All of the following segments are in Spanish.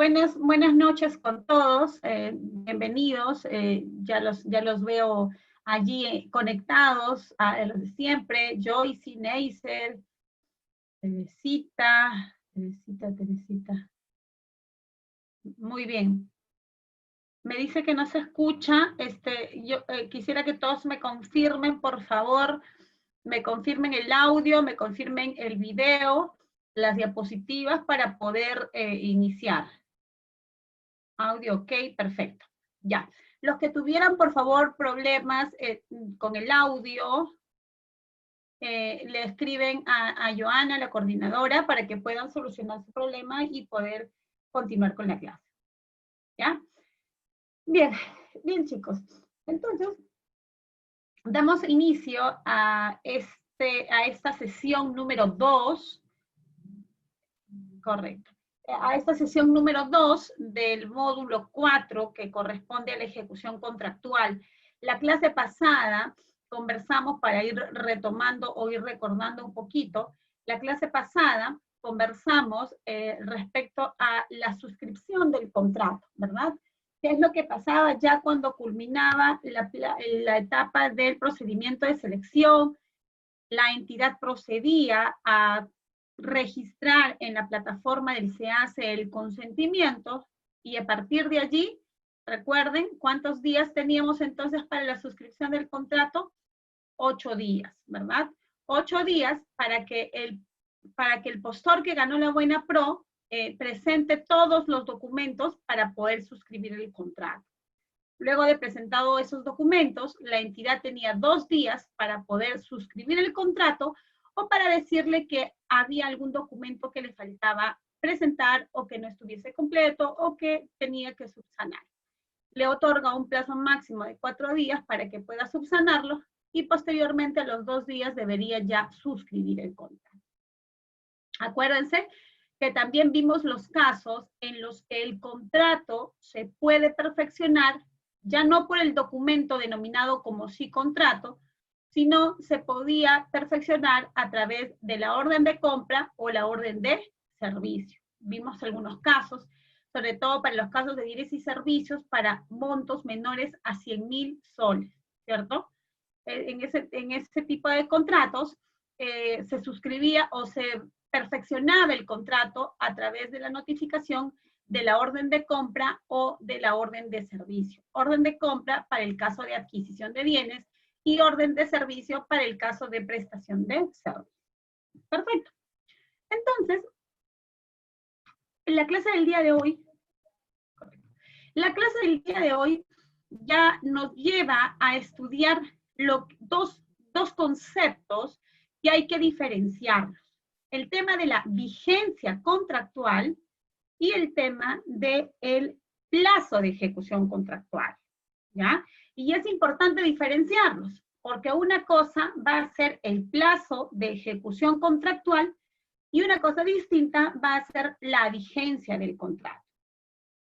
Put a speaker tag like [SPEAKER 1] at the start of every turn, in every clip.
[SPEAKER 1] Buenas noches con todos, bienvenidos, ya los veo allí conectados a los de siempre, Joyce, Neisser, Teresita, muy bien. Me dice que no se escucha, yo quisiera que todos me confirmen, por favor, me confirmen el audio, me confirmen el video, las diapositivas para poder iniciar. Audio, ok, perfecto. Ya. Los que tuvieran, por favor, problemas con el audio, le escriben a Joana, la coordinadora, para que puedan solucionar su problema y poder continuar con la clase. ¿Ya? Bien, bien chicos. Entonces, damos inicio a esta sesión número 2. Correcto. A esta sesión número 2 del módulo 4 que corresponde a la ejecución contractual. La clase pasada conversamos, para ir retomando o ir recordando un poquito, la clase pasada conversamos respecto a la suscripción del contrato, ¿verdad? ¿Qué es lo que pasaba ya cuando culminaba la etapa del procedimiento de selección? La entidad procedía a registrar en la plataforma del SEACE el consentimiento, y a partir de allí, recuerden, ¿cuántos días teníamos entonces para la suscripción del contrato? 8 días, ¿verdad? 8 días para que el postor que ganó la buena pro presente todos los documentos para poder suscribir el contrato. Luego de presentado esos documentos, la entidad tenía 2 días para poder suscribir el contrato o para decirle que había algún documento que le faltaba presentar o que no estuviese completo o que tenía que subsanar. Le otorga un plazo máximo de 4 días para que pueda subsanarlo y posteriormente a los 2 días debería ya suscribir el contrato. Acuérdense que también vimos los casos en los que el contrato se puede perfeccionar ya no por el documento denominado como sí contrato, sino se podía perfeccionar a través de la orden de compra o la orden de servicio. Vimos algunos casos, sobre todo para los casos de bienes y servicios para montos menores a 100.000 soles, ¿cierto? En ese tipo de contratos se suscribía o se perfeccionaba el contrato a través de la notificación de la orden de compra o de la orden de servicio. Orden de compra para el caso de adquisición de bienes y orden de servicio para el caso de prestación de servicios. Perfecto. Entonces, en la clase del día de hoy, ya nos lleva a estudiar dos conceptos que hay que diferenciarlos. El tema de la vigencia contractual y el tema del plazo de ejecución contractual, ¿ya? Y es importante diferenciarlos, porque una cosa va a ser el plazo de ejecución contractual y una cosa distinta va a ser la vigencia del contrato,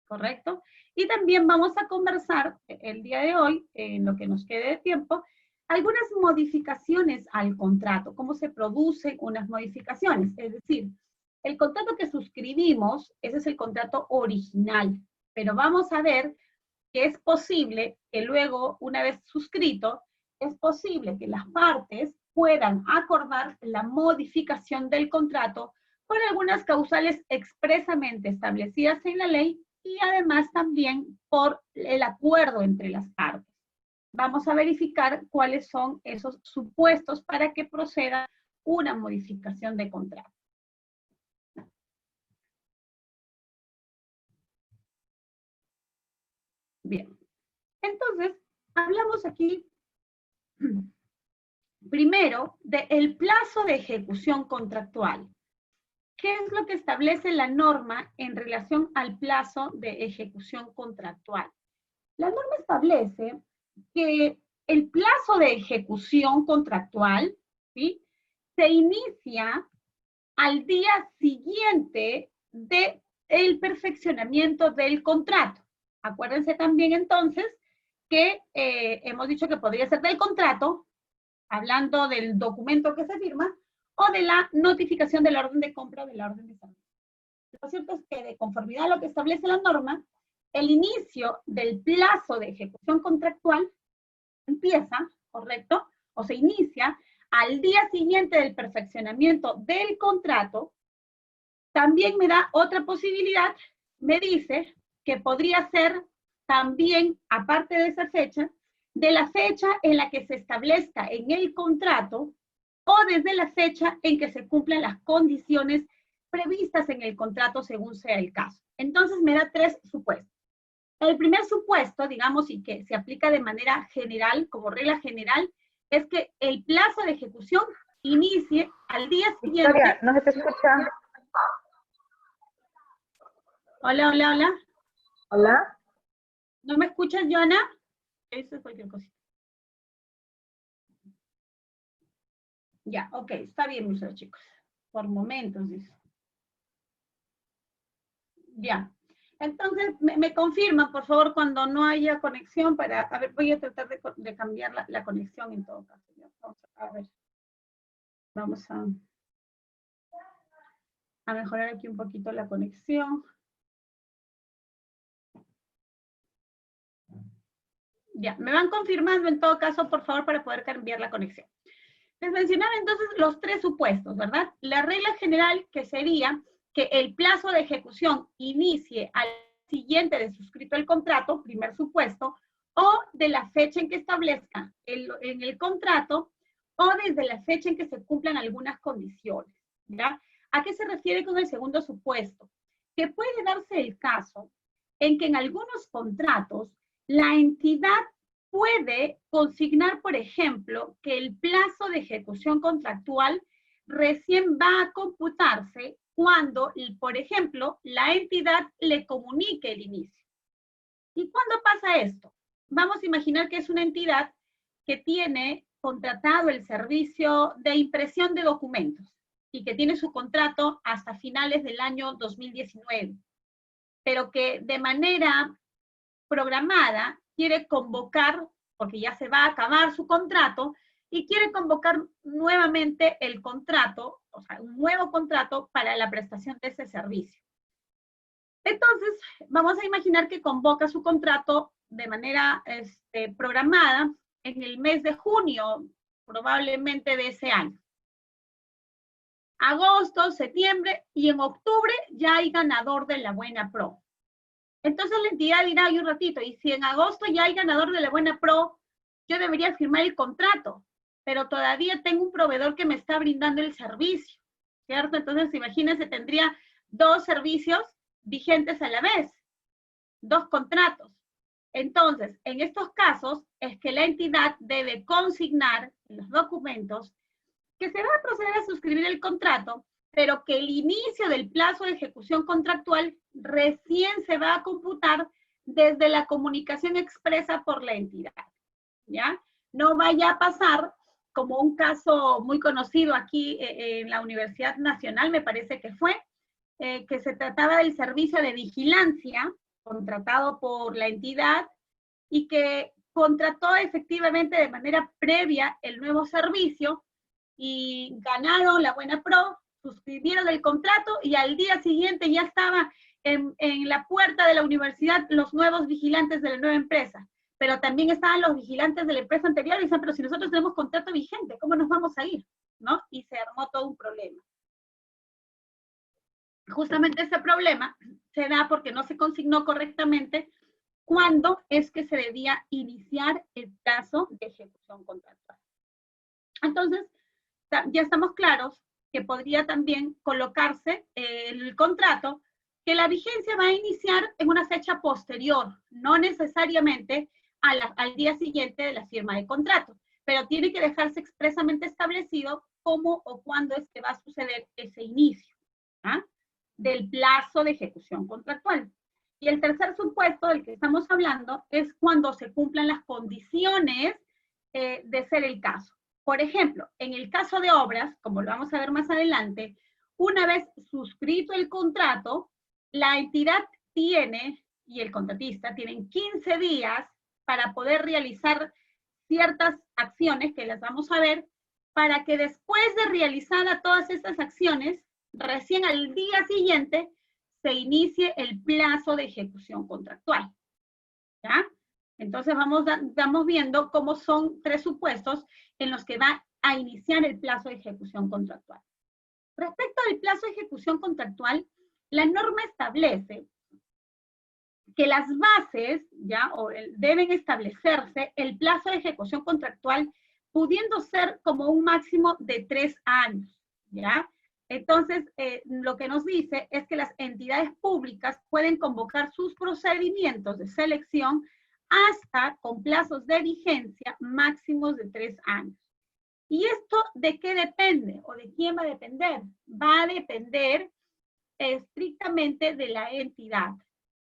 [SPEAKER 1] ¿correcto? Y también vamos a conversar el día de hoy, en lo que nos quede de tiempo, algunas modificaciones al contrato, cómo se producen unas modificaciones, es decir, el contrato que suscribimos, ese es el contrato original, pero vamos a ver que es posible que luego, una vez suscrito, es posible que las partes puedan acordar la modificación del contrato por algunas causales expresamente establecidas en la ley y además también por el acuerdo entre las partes. Vamos a verificar cuáles son esos supuestos para que proceda una modificación de contrato. Bien, entonces, hablamos aquí primero del plazo de ejecución contractual. ¿Qué es lo que establece la norma en relación al plazo de ejecución contractual? La norma establece que el plazo de ejecución contractual, ¿sí?, se inicia al día siguiente del perfeccionamiento del contrato. Acuérdense también entonces que hemos dicho que podría ser del contrato, hablando del documento que se firma, o de la notificación de la orden de compra o de la orden de servicio. lo cierto es que de conformidad a lo que establece la norma, el inicio del plazo de ejecución contractual empieza, ¿correcto? O se inicia al día siguiente del perfeccionamiento del contrato. También me da otra posibilidad, me dice que podría ser también, aparte de esa fecha, de la fecha en la que se establezca en el contrato o desde la fecha en que se cumplan las condiciones previstas en el contrato según sea el caso. Entonces me da tres supuestos. El primer supuesto, digamos, y que se aplica de manera general, como regla general, es que el plazo de ejecución inicie al día siguiente.
[SPEAKER 2] Victoria, no se te escucha.
[SPEAKER 1] Hola, hola, hola.
[SPEAKER 2] Hola.
[SPEAKER 1] ¿No me escuchas, Joana? Eso es cualquier cosita. Ya, ok, está bien, mis chicos. Por momentos, dice. Ya. Entonces, me confirma, por favor, cuando no haya conexión para... A ver, voy a tratar de cambiar la conexión en todo caso. Ya, vamos a ver. Vamos a mejorar aquí un poquito la conexión. Ya, me van confirmando en todo caso, por favor, para poder cambiar la conexión. Les mencionaba entonces los tres supuestos, ¿verdad? La regla general que sería que el plazo de ejecución inicie al siguiente de suscrito el contrato, primer supuesto, o de la fecha en que establezca en el contrato, o desde la fecha en que se cumplan algunas condiciones, ¿ya? ¿A qué se refiere con el segundo supuesto? Que puede darse el caso en que en algunos contratos la entidad puede consignar, por ejemplo, que el plazo de ejecución contractual recién va a computarse cuando, por ejemplo, la entidad le comunique el inicio. ¿Y cuándo pasa esto? Vamos a imaginar que es una entidad que tiene contratado el servicio de impresión de documentos y que tiene su contrato hasta finales del año 2019, pero que de manera programada quiere convocar, porque ya se va a acabar su contrato, y quiere convocar nuevamente el contrato, o sea, un nuevo contrato para la prestación de ese servicio. Entonces, vamos a imaginar que convoca su contrato de manera programada en el mes de junio, probablemente de ese año. Agosto, septiembre, y en octubre ya hay ganador de la Buena Pro. Entonces la entidad dirá, un ratito, y si en agosto ya hay ganador de la Buena Pro, yo debería firmar el contrato, pero todavía tengo un proveedor que me está brindando el servicio, ¿cierto? Entonces, imagínense, tendría dos servicios vigentes a la vez, dos contratos. Entonces, en estos casos, es que la entidad debe consignar en los documentos que se va a proceder a suscribir el contrato, pero que el inicio del plazo de ejecución contractual recién se va a computar desde la comunicación expresa por la entidad, ¿ya? No vaya a pasar como un caso muy conocido aquí en la Universidad Nacional, me parece que fue, que se trataba del servicio de vigilancia contratado por la entidad y que contrató efectivamente de manera previa el nuevo servicio y ganaron la Buena Pro, suscribieron el contrato y al día siguiente ya estaba en la puerta de la universidad los nuevos vigilantes de la nueva empresa. Pero también estaban los vigilantes de la empresa anterior y dicen, pero si nosotros tenemos contrato vigente, ¿cómo nos vamos a ir? ¿No? Y se armó todo un problema. Justamente ese problema se da porque no se consignó correctamente cuándo es que se debía iniciar el plazo de ejecución contractual. Entonces, ya estamos claros que podría también colocarse el contrato que la vigencia va a iniciar en una fecha posterior, no necesariamente al día siguiente de la firma del contrato, pero tiene que dejarse expresamente establecido cómo o cuándo es que va a suceder ese inicio del plazo de ejecución contractual. Y el tercer supuesto del que estamos hablando es cuando se cumplan las condiciones de ser el caso. Por ejemplo, en el caso de obras, como lo vamos a ver más adelante, una vez suscrito el contrato, la entidad tiene, y el contratista, tienen 15 días para poder realizar ciertas acciones que las vamos a ver, para que después de realizadas todas estas acciones, recién al día siguiente, se inicie el plazo de ejecución contractual. ¿Ya? Entonces vamos viendo cómo son 3 supuestos en los que va a iniciar el plazo de ejecución contractual. Respecto al plazo de ejecución contractual, la norma establece que las bases, ¿ya? Deben establecerse el plazo de ejecución contractual pudiendo ser como un máximo de 3 años, ¿ya? Entonces, lo que nos dice es que las entidades públicas pueden convocar sus procedimientos de selección hasta con plazos de vigencia máximos de 3 años. ¿Y esto de qué depende? ¿O de quién va a depender? Va a depender estrictamente de la entidad.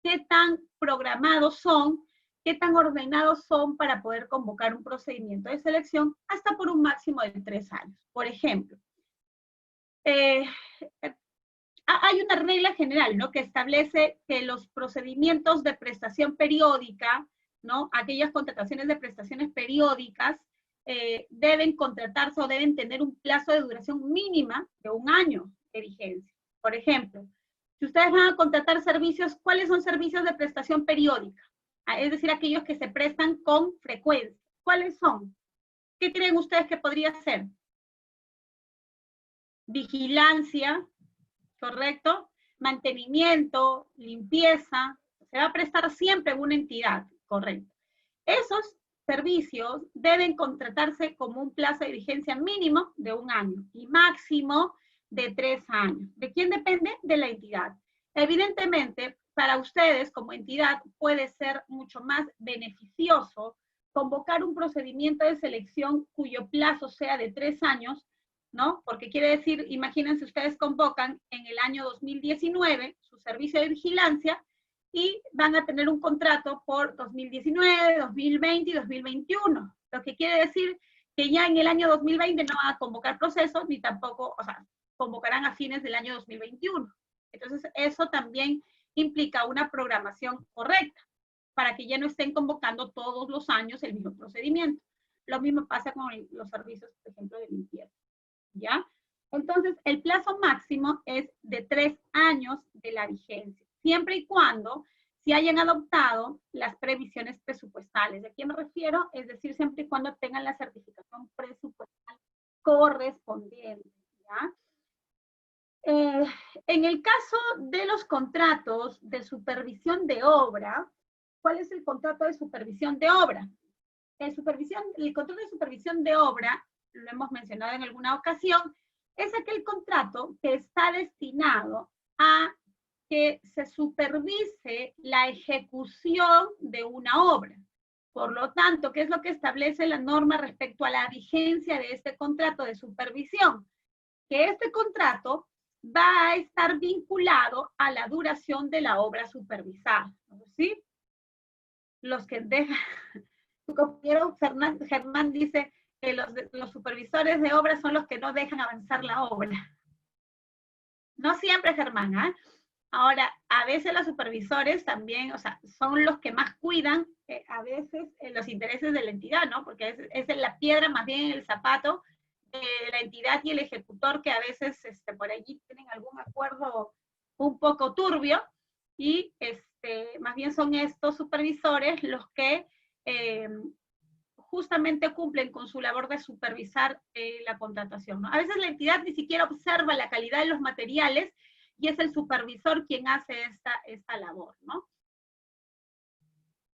[SPEAKER 1] ¿Qué tan programados son? ¿Qué tan ordenados son para poder convocar un procedimiento de selección hasta por un máximo de 3 años? Por ejemplo, hay una regla general, ¿no? Que establece que los procedimientos de prestación periódica, ¿no? Aquellas contrataciones de prestaciones periódicas deben contratarse o deben tener un plazo de duración mínima de 1 año de vigencia. Por ejemplo, si ustedes van a contratar servicios, ¿cuáles son servicios de prestación periódica? Es decir, aquellos que se prestan con frecuencia. ¿Cuáles son? ¿Qué creen ustedes que podría ser? Vigilancia, ¿correcto? Mantenimiento, limpieza, se va a prestar siempre en una entidad, correcto. Esos servicios deben contratarse como un plazo de vigencia mínimo de 1 año y máximo de 3 años. ¿De quién depende? De la entidad. Evidentemente, para ustedes como entidad puede ser mucho más beneficioso convocar un procedimiento de selección cuyo plazo sea de 3 años, ¿no? Porque quiere decir, imagínense, ustedes convocan en el año 2019 su servicio de vigilancia y van a tener un contrato por 2019, 2020 y 2021. Lo que quiere decir que ya en el año 2020 no van a convocar procesos, ni tampoco, o sea, convocarán a fines del año 2021. Entonces, eso también implica una programación correcta, para que ya no estén convocando todos los años el mismo procedimiento. Lo mismo pasa con los servicios, por ejemplo, de limpieza. ¿Ya? Entonces, el plazo máximo es de 3 años de la vigencia, siempre y cuando se hayan adoptado las previsiones presupuestales. ¿A qué me refiero? Es decir, siempre y cuando tengan la certificación presupuestal correspondiente. ¿Ya? En el caso de los contratos de supervisión de obra, ¿cuál es el contrato de supervisión de obra? El contrato de supervisión de obra, lo hemos mencionado en alguna ocasión, es aquel contrato que está destinado a que se supervise la ejecución de una obra. Por lo tanto, ¿qué es lo que establece la norma respecto a la vigencia de este contrato de supervisión? Que este contrato va a estar vinculado a la duración de la obra supervisada, ¿sí? Los que dejan... Tu compañero Germán dice que los supervisores de obra son los que no dejan avanzar la obra. No siempre, Germán, ¿eh? Ahora, a veces los supervisores también, o sea, son los que más cuidan a veces los intereses de la entidad, ¿no? Porque es la piedra más bien en el zapato de la entidad y el ejecutor, que a veces por allí tienen algún acuerdo un poco turbio, y más bien son estos supervisores los que justamente cumplen con su labor de supervisar la contratación, ¿no? A veces la entidad ni siquiera observa la calidad de los materiales y es el supervisor quien hace esta labor, ¿no?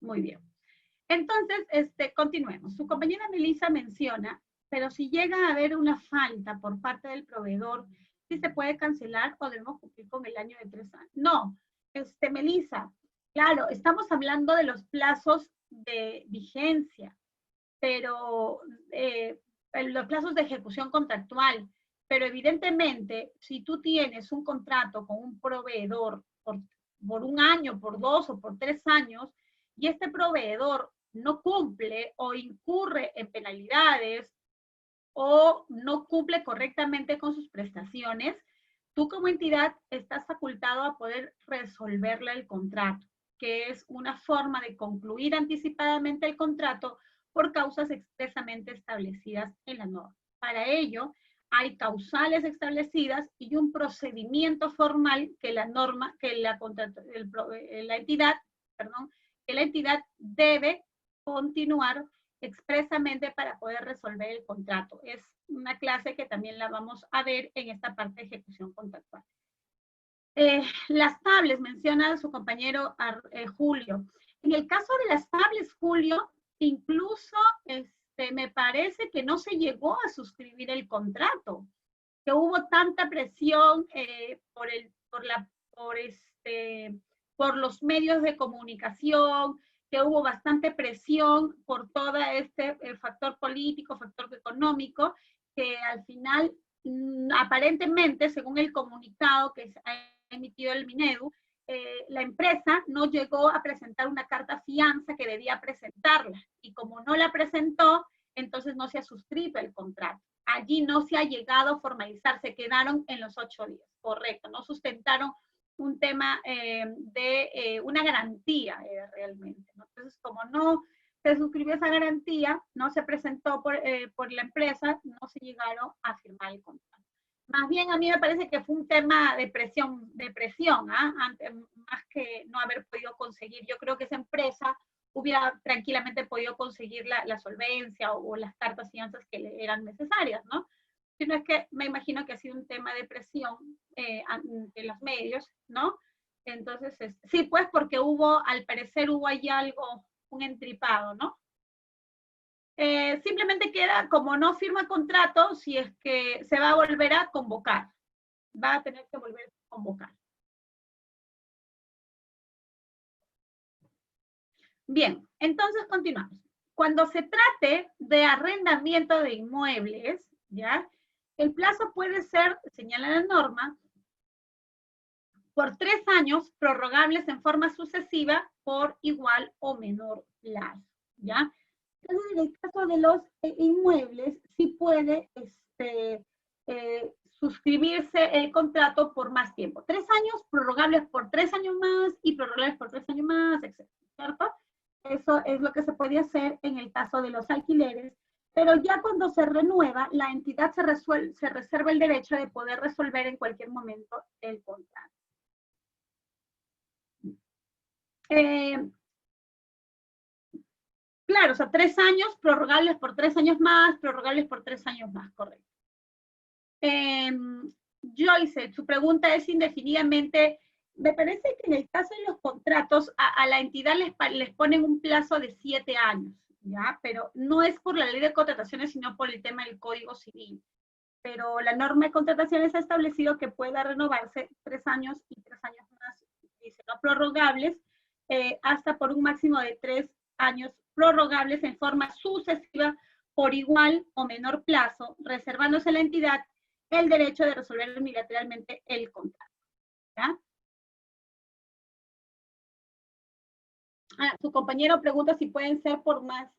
[SPEAKER 1] Muy bien. Entonces, continuemos. Su compañera Melissa menciona, pero si llega a haber una falta por parte del proveedor, ¿sí se puede cancelar o debemos cumplir con el año de 3 años? No, Melissa, claro, estamos hablando de los plazos de vigencia, pero los plazos de ejecución contractual, pero evidentemente, si tú tienes un contrato con un proveedor por 1 año, por 2 o por 3 años, y este proveedor no cumple o incurre en penalidades o no cumple correctamente con sus prestaciones, tú como entidad estás facultado a poder resolverle el contrato, que es una forma de concluir anticipadamente el contrato por causas expresamente establecidas en la norma. Para ello, hay causales establecidas y un procedimiento formal que la norma, que la entidad, perdón, que la entidad debe continuar expresamente para poder resolver el contrato. Es una clase que también la vamos a ver en esta parte de ejecución contractual. Las tablets, menciona su compañero Julio. En el caso de las tablets, Julio, incluso me parece que no se llegó a suscribir el contrato, que hubo tanta presión por los medios de comunicación, que hubo bastante presión por todo este factor político, factor económico, que al final, aparentemente, según el comunicado que ha emitido el Minedu, la empresa no llegó a presentar una carta fianza que debía presentarla, y como no la presentó, entonces no se ha suscrito el contrato. Allí no se ha llegado a formalizar, se quedaron en los 8 días, correcto, no sustentaron un tema de una garantía realmente, ¿no? Entonces, como no se suscribió esa garantía, no se presentó por la empresa, no se llegaron a firmar el contrato. Más bien a mí me parece que fue un tema de presión, más que no haber podido conseguir. Yo creo que esa empresa hubiera tranquilamente podido conseguir la solvencia o las cartas fianzas que le eran necesarias, ¿no? Sino es que me imagino que ha sido un tema de presión de los medios, ¿no? Entonces, sí, pues porque al parecer hubo ahí algo, un entripado, ¿no? Simplemente queda, como no firma contrato, si es que se va a volver a convocar. Va a tener que volver a convocar. Bien, entonces continuamos. Cuando se trate de arrendamiento de inmuebles, ¿ya? El plazo puede ser, señala la norma, por 3 años, prorrogables en forma sucesiva por igual o menor plazo, ¿ya? Entonces, en el caso de los inmuebles, sí puede suscribirse el contrato por más tiempo. 3 años, prorrogables por 3 años más y prorrogables por 3 años más, etc. ¿Cierto? Eso es lo que se puede hacer en el caso de los alquileres, pero ya cuando se renueva, la entidad se reserva el derecho de poder resolver en cualquier momento el contrato. Claro, o sea, 3 años, prorrogables por 3 años más, prorrogables por 3 años más, correcto. Joyce, su pregunta es indefinidamente, me parece que en el caso de los contratos, a la entidad les ponen un plazo de 7 años, ¿ya? Pero no es por la ley de contrataciones, sino por el tema del Código Civil. Pero la norma de contrataciones ha establecido que pueda renovarse 3 años y 3 años más, dice, no prorrogables, hasta por un máximo de 3 años prorrogables en forma sucesiva por igual o menor plazo, reservándose a la entidad el derecho de resolver unilateralmente el contrato. ¿Ya? Su compañero pregunta si pueden ser por más.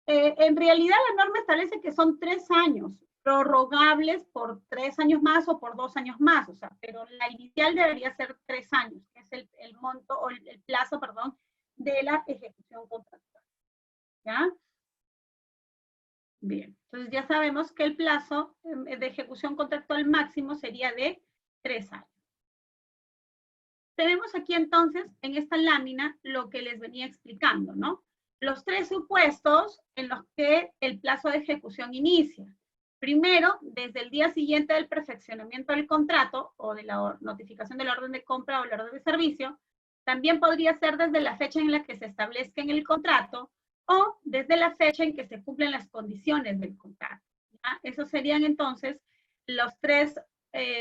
[SPEAKER 1] En realidad la norma establece que son 3 años, prorrogables por 3 años más o por 2 años más, o sea, pero la inicial debería ser 3 años, que es el monto, o el plazo, perdón, de la ejecución contractual. ¿Ya? Bien, entonces ya sabemos que el plazo de ejecución contractual máximo sería de 3 años. Tenemos aquí entonces, en esta lámina, lo que les venía explicando, ¿no? Los 3 supuestos en los que el plazo de ejecución inicia. Primero, desde el día siguiente del perfeccionamiento del contrato o de la notificación de la orden de compra o la orden de servicio. También podría ser desde la fecha en la que se establezca en el contrato o desde la fecha en que se cumplen las condiciones del contrato. ¿Ya? Esos serían entonces los 3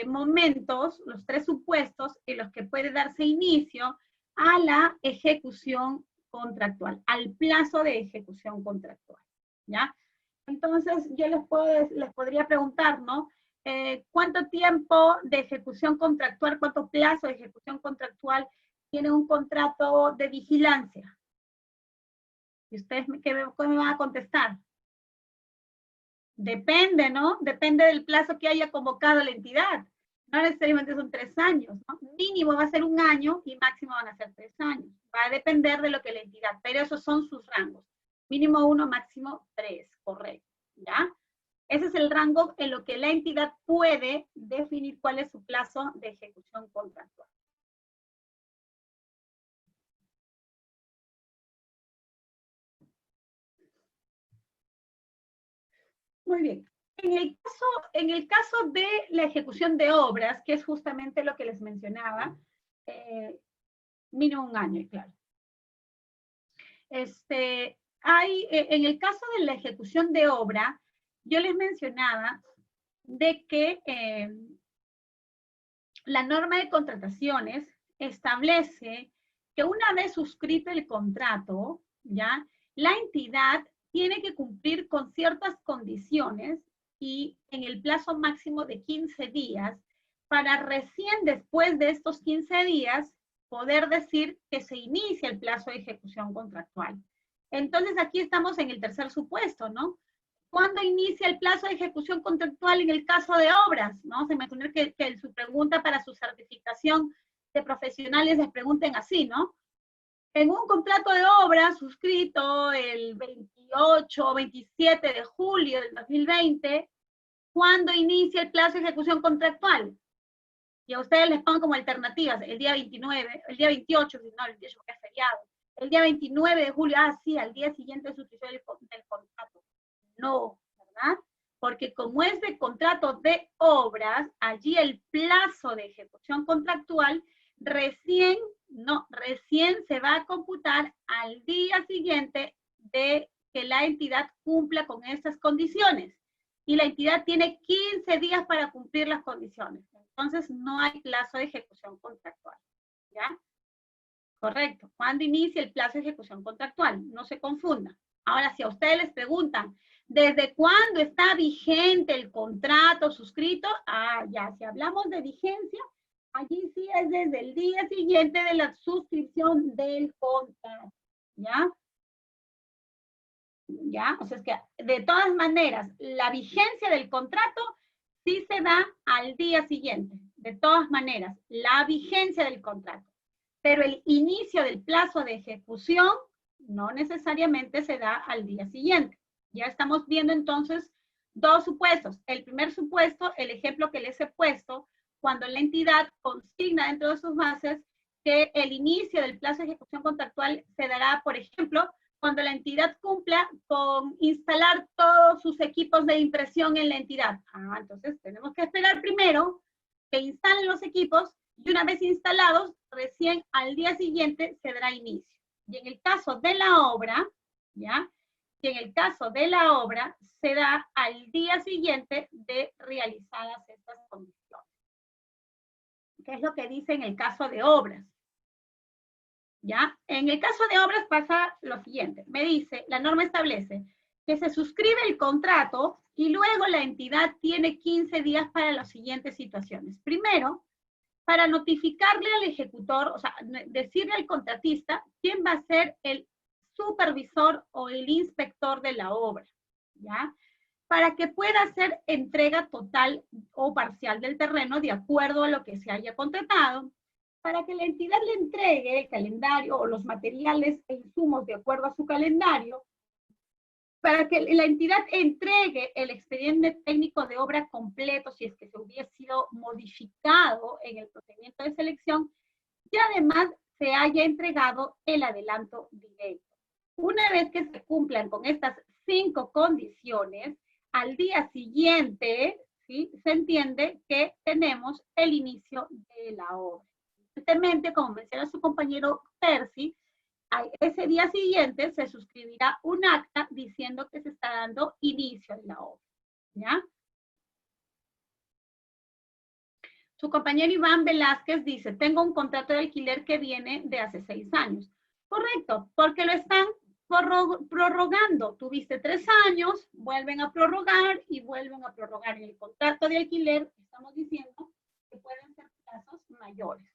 [SPEAKER 1] momentos, los 3 supuestos en los que puede darse inicio a la ejecución contractual, al plazo de ejecución contractual, ¿ya? Entonces, yo les podría preguntar, ¿no? ¿Cuánto tiempo de ejecución contractual, cuánto plazo de ejecución contractual tiene un contrato de vigilancia? ¿Y ustedes qué me van a contestar? Depende, ¿no? Depende del plazo que haya convocado la entidad. No necesariamente son 3 años, ¿no? Mínimo va a ser 1 año y máximo van a ser 3 años. Va a depender de lo que la entidad, pero esos son sus rangos. Mínimo 1, máximo 3, correcto, ¿ya? Ese es el rango en lo que la entidad puede definir cuál es su plazo de ejecución contractual. Muy bien. En el caso de la ejecución de obras, que es justamente lo que les mencionaba, mínimo un año, claro. En el caso de la ejecución de obra, yo les mencionaba de que la norma de contrataciones establece que una vez suscrito el contrato, ¿ya? La entidad tiene que cumplir con ciertas condiciones y en el plazo máximo de 15 días para recién después de estos 15 días poder decir que se inicia el plazo de ejecución contractual. Entonces aquí estamos en el tercer supuesto, ¿no? ¿Cuándo inicia el plazo de ejecución contractual en el caso de obras? ¿No? Se me ocurre que su pregunta para su certificación de profesionales les pregunten así, ¿no? En un contrato de obra suscrito el 28 o 27 de julio del 2020, ¿cuándo inicia el plazo de ejecución contractual? Y a ustedes les pongo como alternativas, el día 29, el día 28, no, el 28 porque es feriado, el día 29 de julio, sí, al día siguiente de suscripción del contrato. No, ¿verdad? Porque como es de contrato de obras, allí el plazo de ejecución contractual recién se va a computar al día siguiente de que la entidad cumpla con estas condiciones. Y la entidad tiene 15 días para cumplir las condiciones. Entonces no hay plazo de ejecución contractual. ¿Ya? Correcto. ¿Cuándo inicia el plazo de ejecución contractual? No se confunda. Ahora, si a ustedes les preguntan, ¿desde cuándo está vigente el contrato suscrito? Ya, si hablamos de vigencia, allí sí es desde el día siguiente de la suscripción del contrato, ¿ya? ¿Ya? O sea, es que de todas maneras, la vigencia del contrato sí se da al día siguiente, de todas maneras, la vigencia del contrato. Pero el inicio del plazo de ejecución no necesariamente se da al día siguiente. Ya estamos viendo entonces dos supuestos. El primer supuesto, el ejemplo que les he puesto, cuando la entidad consigna dentro de sus bases que el inicio del plazo de ejecución contractual se dará, por ejemplo, cuando la entidad cumpla con instalar todos sus equipos de impresión en la entidad. Entonces tenemos que esperar primero que instalen los equipos y una vez instalados, recién al día siguiente se dará inicio. Y en el caso de la obra, ¿ya? Y en el caso de la obra, se da al día siguiente de realizadas estas condiciones. ¿Qué es lo que dice en el caso de obras? ¿Ya? En el caso de obras pasa lo siguiente. Me dice, la norma establece que se suscribe el contrato y luego la entidad tiene 15 días para las siguientes situaciones. Primero, para notificarle al ejecutor, o sea, decirle al contratista quién va a ser el supervisor o el inspector de la obra, ¿ya? Para que pueda hacer entrega total o parcial del terreno de acuerdo a lo que se haya contratado, para que la entidad le entregue el calendario o los materiales e insumos de acuerdo a su calendario, para que la entidad entregue el expediente técnico de obra completo si es que se hubiese sido modificado en el procedimiento de selección y además se haya entregado el adelanto directo. Una vez que se cumplan con estas 5 condiciones, al día siguiente, ¿sí?, se entiende que tenemos el inicio de la obra. Evidentemente, como menciona su compañero Percy, ese día siguiente se suscribirá un acta diciendo que se está dando inicio de la obra, ¿ya? Su compañero Iván Velázquez dice, tengo un contrato de alquiler que viene de hace 6 años. Correcto, porque lo están prorrogando. Tuviste 3 años, vuelven a prorrogar y vuelven a prorrogar. En el contrato de alquiler estamos diciendo que pueden ser plazos mayores.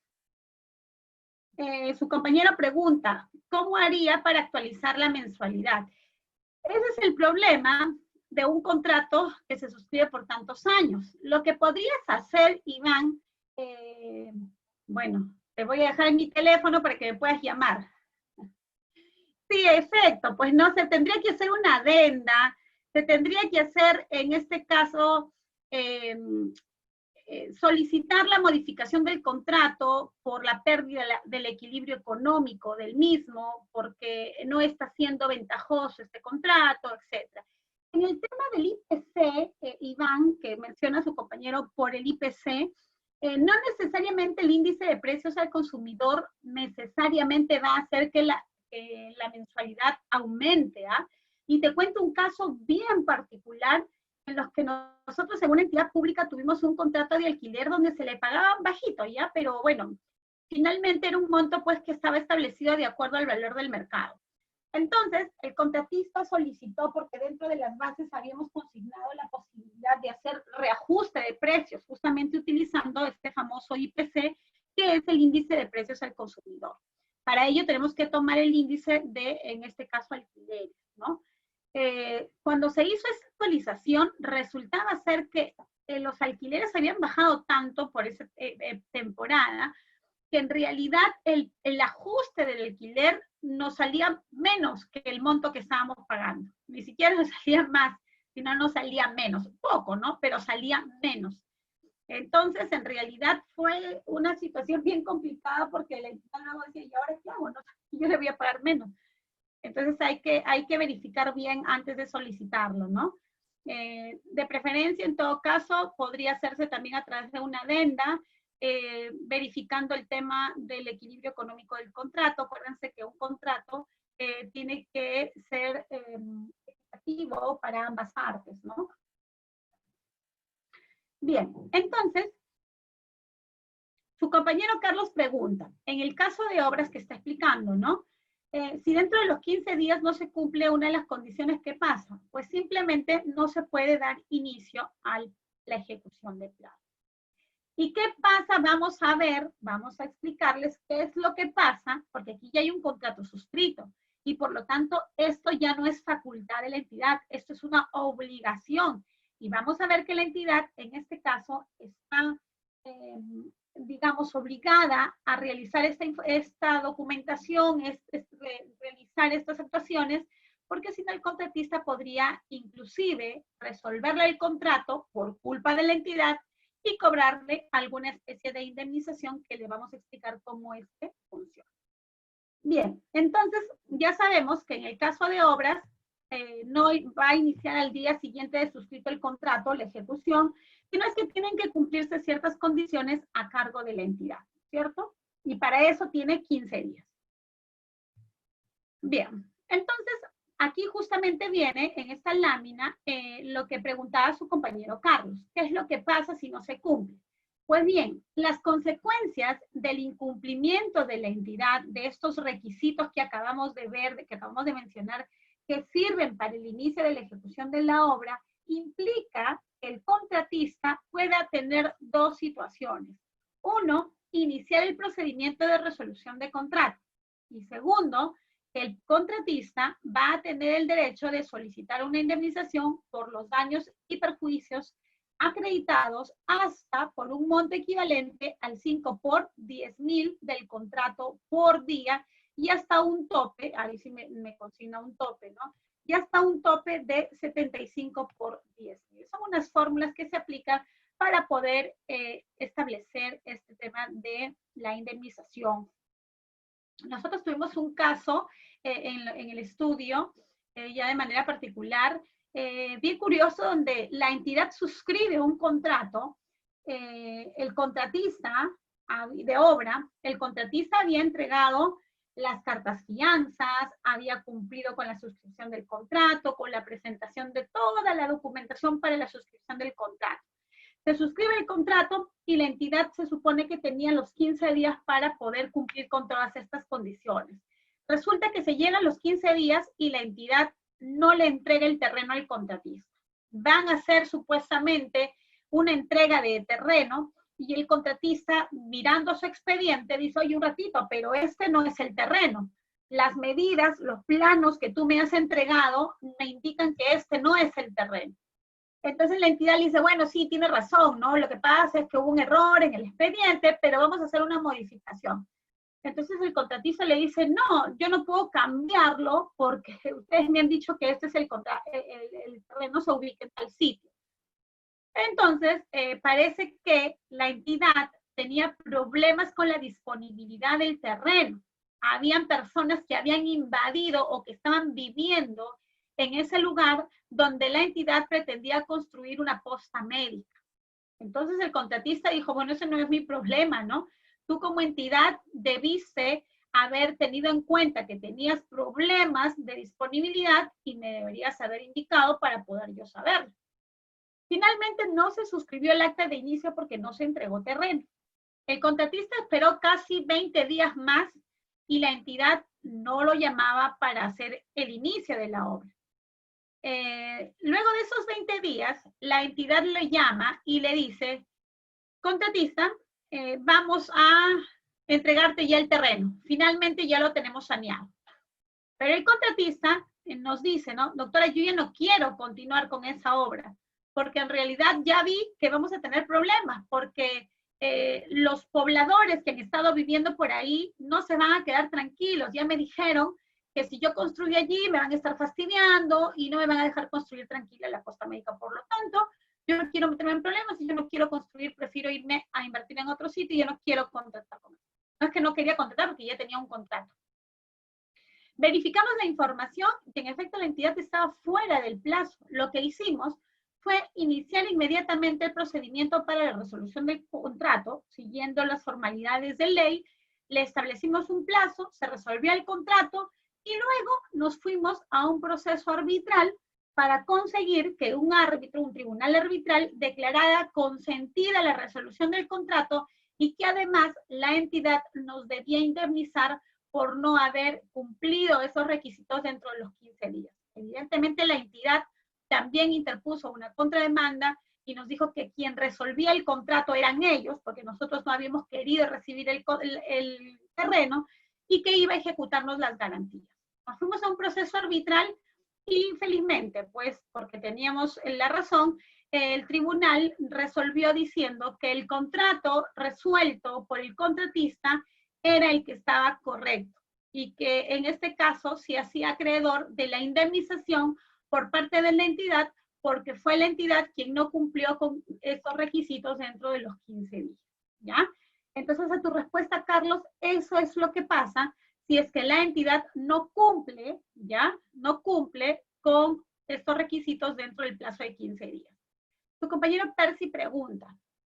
[SPEAKER 1] Su compañero pregunta, ¿cómo haría para actualizar la mensualidad? Ese es el problema de un contrato que se suscribe por tantos años. Lo que podrías hacer, Iván, bueno, te voy a dejar en mi teléfono para que me puedas llamar. Sí, efecto, pues no se tendría que hacer una adenda se tendría que hacer en este caso, solicitar la modificación del contrato por la pérdida del equilibrio económico del mismo, porque no está siendo ventajoso este contrato, etc. En el tema del IPC, Iván, que menciona a su compañero por el IPC, no necesariamente el índice de precios al consumidor necesariamente va a hacer que la mensualidad aumente, ¿ah? Y te cuento un caso bien particular en los que nosotros en una entidad pública tuvimos un contrato de alquiler donde se le pagaba bajito, ¿ya? Pero bueno, finalmente era un monto pues que estaba establecido de acuerdo al valor del mercado. Entonces, el contratista solicitó, porque dentro de las bases habíamos consignado la posibilidad de hacer reajuste de precios, justamente utilizando este famoso IPC, que es el índice de precios al consumidor. Para ello tenemos que tomar el índice de, en este caso, alquileres, ¿no? Cuando se hizo esa actualización, resultaba ser que los alquileres habían bajado tanto por esa temporada, que en realidad el ajuste del alquiler nos salía menos que el monto que estábamos pagando. Ni siquiera nos salía más, sino nos salía menos. Poco, ¿no? Pero salía menos. Entonces, en realidad fue una situación bien complicada porque la entidad luego decía, ¿y ahora qué hago? No, yo le voy a pagar menos. Entonces hay que verificar bien antes de solicitarlo, ¿no? De preferencia, en todo caso, podría hacerse también a través de una adenda, verificando el tema del equilibrio económico del contrato. Acuérdense que un contrato tiene que ser equitativo para ambas partes, ¿no? Bien, entonces, su compañero Carlos pregunta, en el caso de obras que está explicando, ¿no? Si dentro de los 15 días no se cumple una de las condiciones, ¿qué pasa? Pues simplemente no se puede dar inicio a la ejecución del plan. ¿Y qué pasa? Vamos a ver, vamos a explicarles qué es lo que pasa, porque aquí ya hay un contrato suscrito y por lo tanto esto ya no es facultad de la entidad, esto es una obligación. Y vamos a ver que la entidad, en este caso, está digamos, obligada a realizar esta documentación, realizar estas actuaciones, porque si no el contratista podría inclusive resolverle el contrato por culpa de la entidad y cobrarle alguna especie de indemnización que le vamos a explicar cómo funciona. Bien, entonces ya sabemos que en el caso de obras, no va a iniciar al día siguiente de suscrito el contrato, la ejecución, sino es que tienen que cumplirse ciertas condiciones a cargo de la entidad, ¿cierto? Y para eso tiene 15 días. Bien, entonces aquí justamente viene en esta lámina lo que preguntaba su compañero Carlos. ¿Qué es lo que pasa si no se cumple? Pues bien, las consecuencias del incumplimiento de la entidad, de estos requisitos que acabamos de ver, que acabamos de mencionar, que sirven para el inicio de la ejecución de la obra, implica que el contratista pueda tener dos situaciones. Uno, iniciar el procedimiento de resolución de contrato. Y segundo, el contratista va a tener el derecho de solicitar una indemnización por los daños y perjuicios acreditados hasta por un monto equivalente al 5 por 10.000 del contrato por día y hasta un tope, ahí sí me consigna un tope, ¿no? Y hasta un tope de 75 por 10.000. Son unas fórmulas que se aplican para poder establecer este tema de la indemnización. Nosotros tuvimos un caso en el estudio, ya de manera particular, bien curioso, donde la entidad suscribe un contrato, el contratista de obra, el contratista había entregado las cartas fianzas, había cumplido con la suscripción del contrato, con la presentación de toda la documentación para la suscripción del contrato. Se suscribe el contrato y la entidad se supone que tenía los 15 días para poder cumplir con todas estas condiciones. Resulta que se llegan los 15 días y la entidad no le entrega el terreno al contratista. Van a hacer supuestamente una entrega de terreno y el contratista, mirando su expediente, dice, oye, un ratito, pero este no es el terreno. Las medidas, los planos que tú me has entregado me indican que este no es el terreno. Entonces la entidad le dice, bueno, sí, tiene razón, ¿no? Lo que pasa es que hubo un error en el expediente, pero vamos a hacer una modificación. Entonces el contratista le dice, no, yo no puedo cambiarlo porque ustedes me han dicho que este es el terreno se ubica en tal sitio. Entonces, parece que la entidad tenía problemas con la disponibilidad del terreno. Habían personas que habían invadido o que estaban viviendo en ese lugar donde la entidad pretendía construir una posta médica. Entonces el contratista dijo, bueno, ese no es mi problema, ¿no? Tú como entidad debiste haber tenido en cuenta que tenías problemas de disponibilidad y me deberías haber indicado para poder yo saberlo. Finalmente no se suscribió el acta de inicio porque no se entregó terreno. El contratista esperó casi 20 días más y la entidad no lo llamaba para hacer el inicio de la obra. Luego de esos 20 días, la entidad le llama y le dice, contratista, vamos a entregarte ya el terreno. Finalmente ya lo tenemos saneado. Pero el contratista nos dice, ¿no? Doctora, yo ya no quiero continuar con esa obra, porque en realidad ya vi que vamos a tener problemas, porque los pobladores que han estado viviendo por ahí no se van a quedar tranquilos. Ya me dijeron que si yo construyo allí me van a estar fastidiando y no me van a dejar construir tranquila la posta médica. Por lo tanto, yo no quiero meterme en problemas y yo no quiero construir, prefiero irme a invertir en otro sitio y yo no quiero contratar con él. No es que no quería contratar porque ya tenía un contrato. Verificamos la información que en efecto la entidad estaba fuera del plazo. Lo que hicimos fue iniciar inmediatamente el procedimiento para la resolución del contrato, siguiendo las formalidades de ley, le establecimos un plazo, se resolvió el contrato y luego nos fuimos a un proceso arbitral para conseguir que un árbitro, un tribunal arbitral, declarara consentida la resolución del contrato y que además la entidad nos debía indemnizar por no haber cumplido esos requisitos dentro de los 15 días. Evidentemente la entidad también interpuso una contrademanda y nos dijo que quien resolvía el contrato eran ellos, porque nosotros no habíamos querido recibir el terreno y que iba a ejecutarnos las garantías. Nos fuimos a un proceso arbitral y felizmente, pues porque teníamos la razón, el tribunal resolvió diciendo que el contrato resuelto por el contratista era el que estaba correcto y que en este caso se hacía acreedor de la indemnización por parte de la entidad porque fue la entidad quien no cumplió con estos requisitos dentro de los 15 días, ¿ya? Entonces, a tu respuesta, Carlos, eso es lo que pasa si es que la entidad no cumple, ¿ya? No cumple con estos requisitos dentro del plazo de 15 días. Tu compañero Percy pregunta,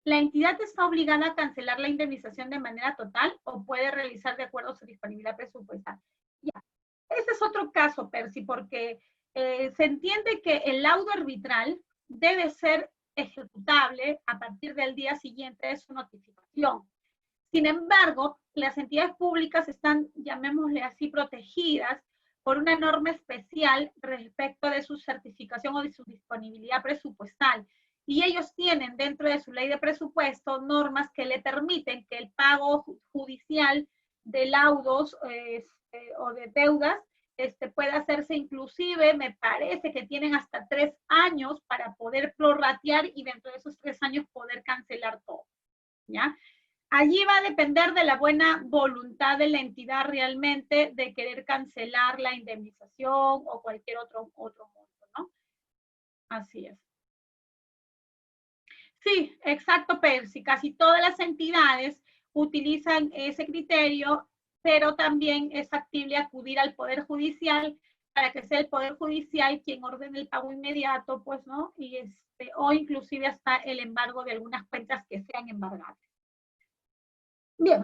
[SPEAKER 1] ¿la entidad está obligada a cancelar la indemnización de manera total o puede realizar de acuerdo a su disponibilidad presupuestal? Ya, ese es otro caso, Percy, porque se entiende que el laudo arbitral debe ser ejecutable a partir del día siguiente de su notificación. Sin embargo, las entidades públicas están, llamémosle así, protegidas por una norma especial respecto de su certificación o de su disponibilidad presupuestal. Y ellos tienen dentro de su ley de presupuesto normas que le permiten que el pago judicial de laudos o de deudas pueda hacerse inclusive, me parece que tienen hasta 3 años para poder prorratear y dentro de esos 3 años poder cancelar todo, ¿ya? Allí va a depender de la buena voluntad de la entidad realmente de querer cancelar la indemnización o cualquier otro monto, ¿no? Así es. Sí, exacto, Percy. Casi todas las entidades utilizan ese criterio, pero también es factible acudir al Poder Judicial para que sea el Poder Judicial quien ordene el pago inmediato, pues, ¿no? Y o inclusive hasta el embargo de algunas cuentas que sean embargadas. Bien,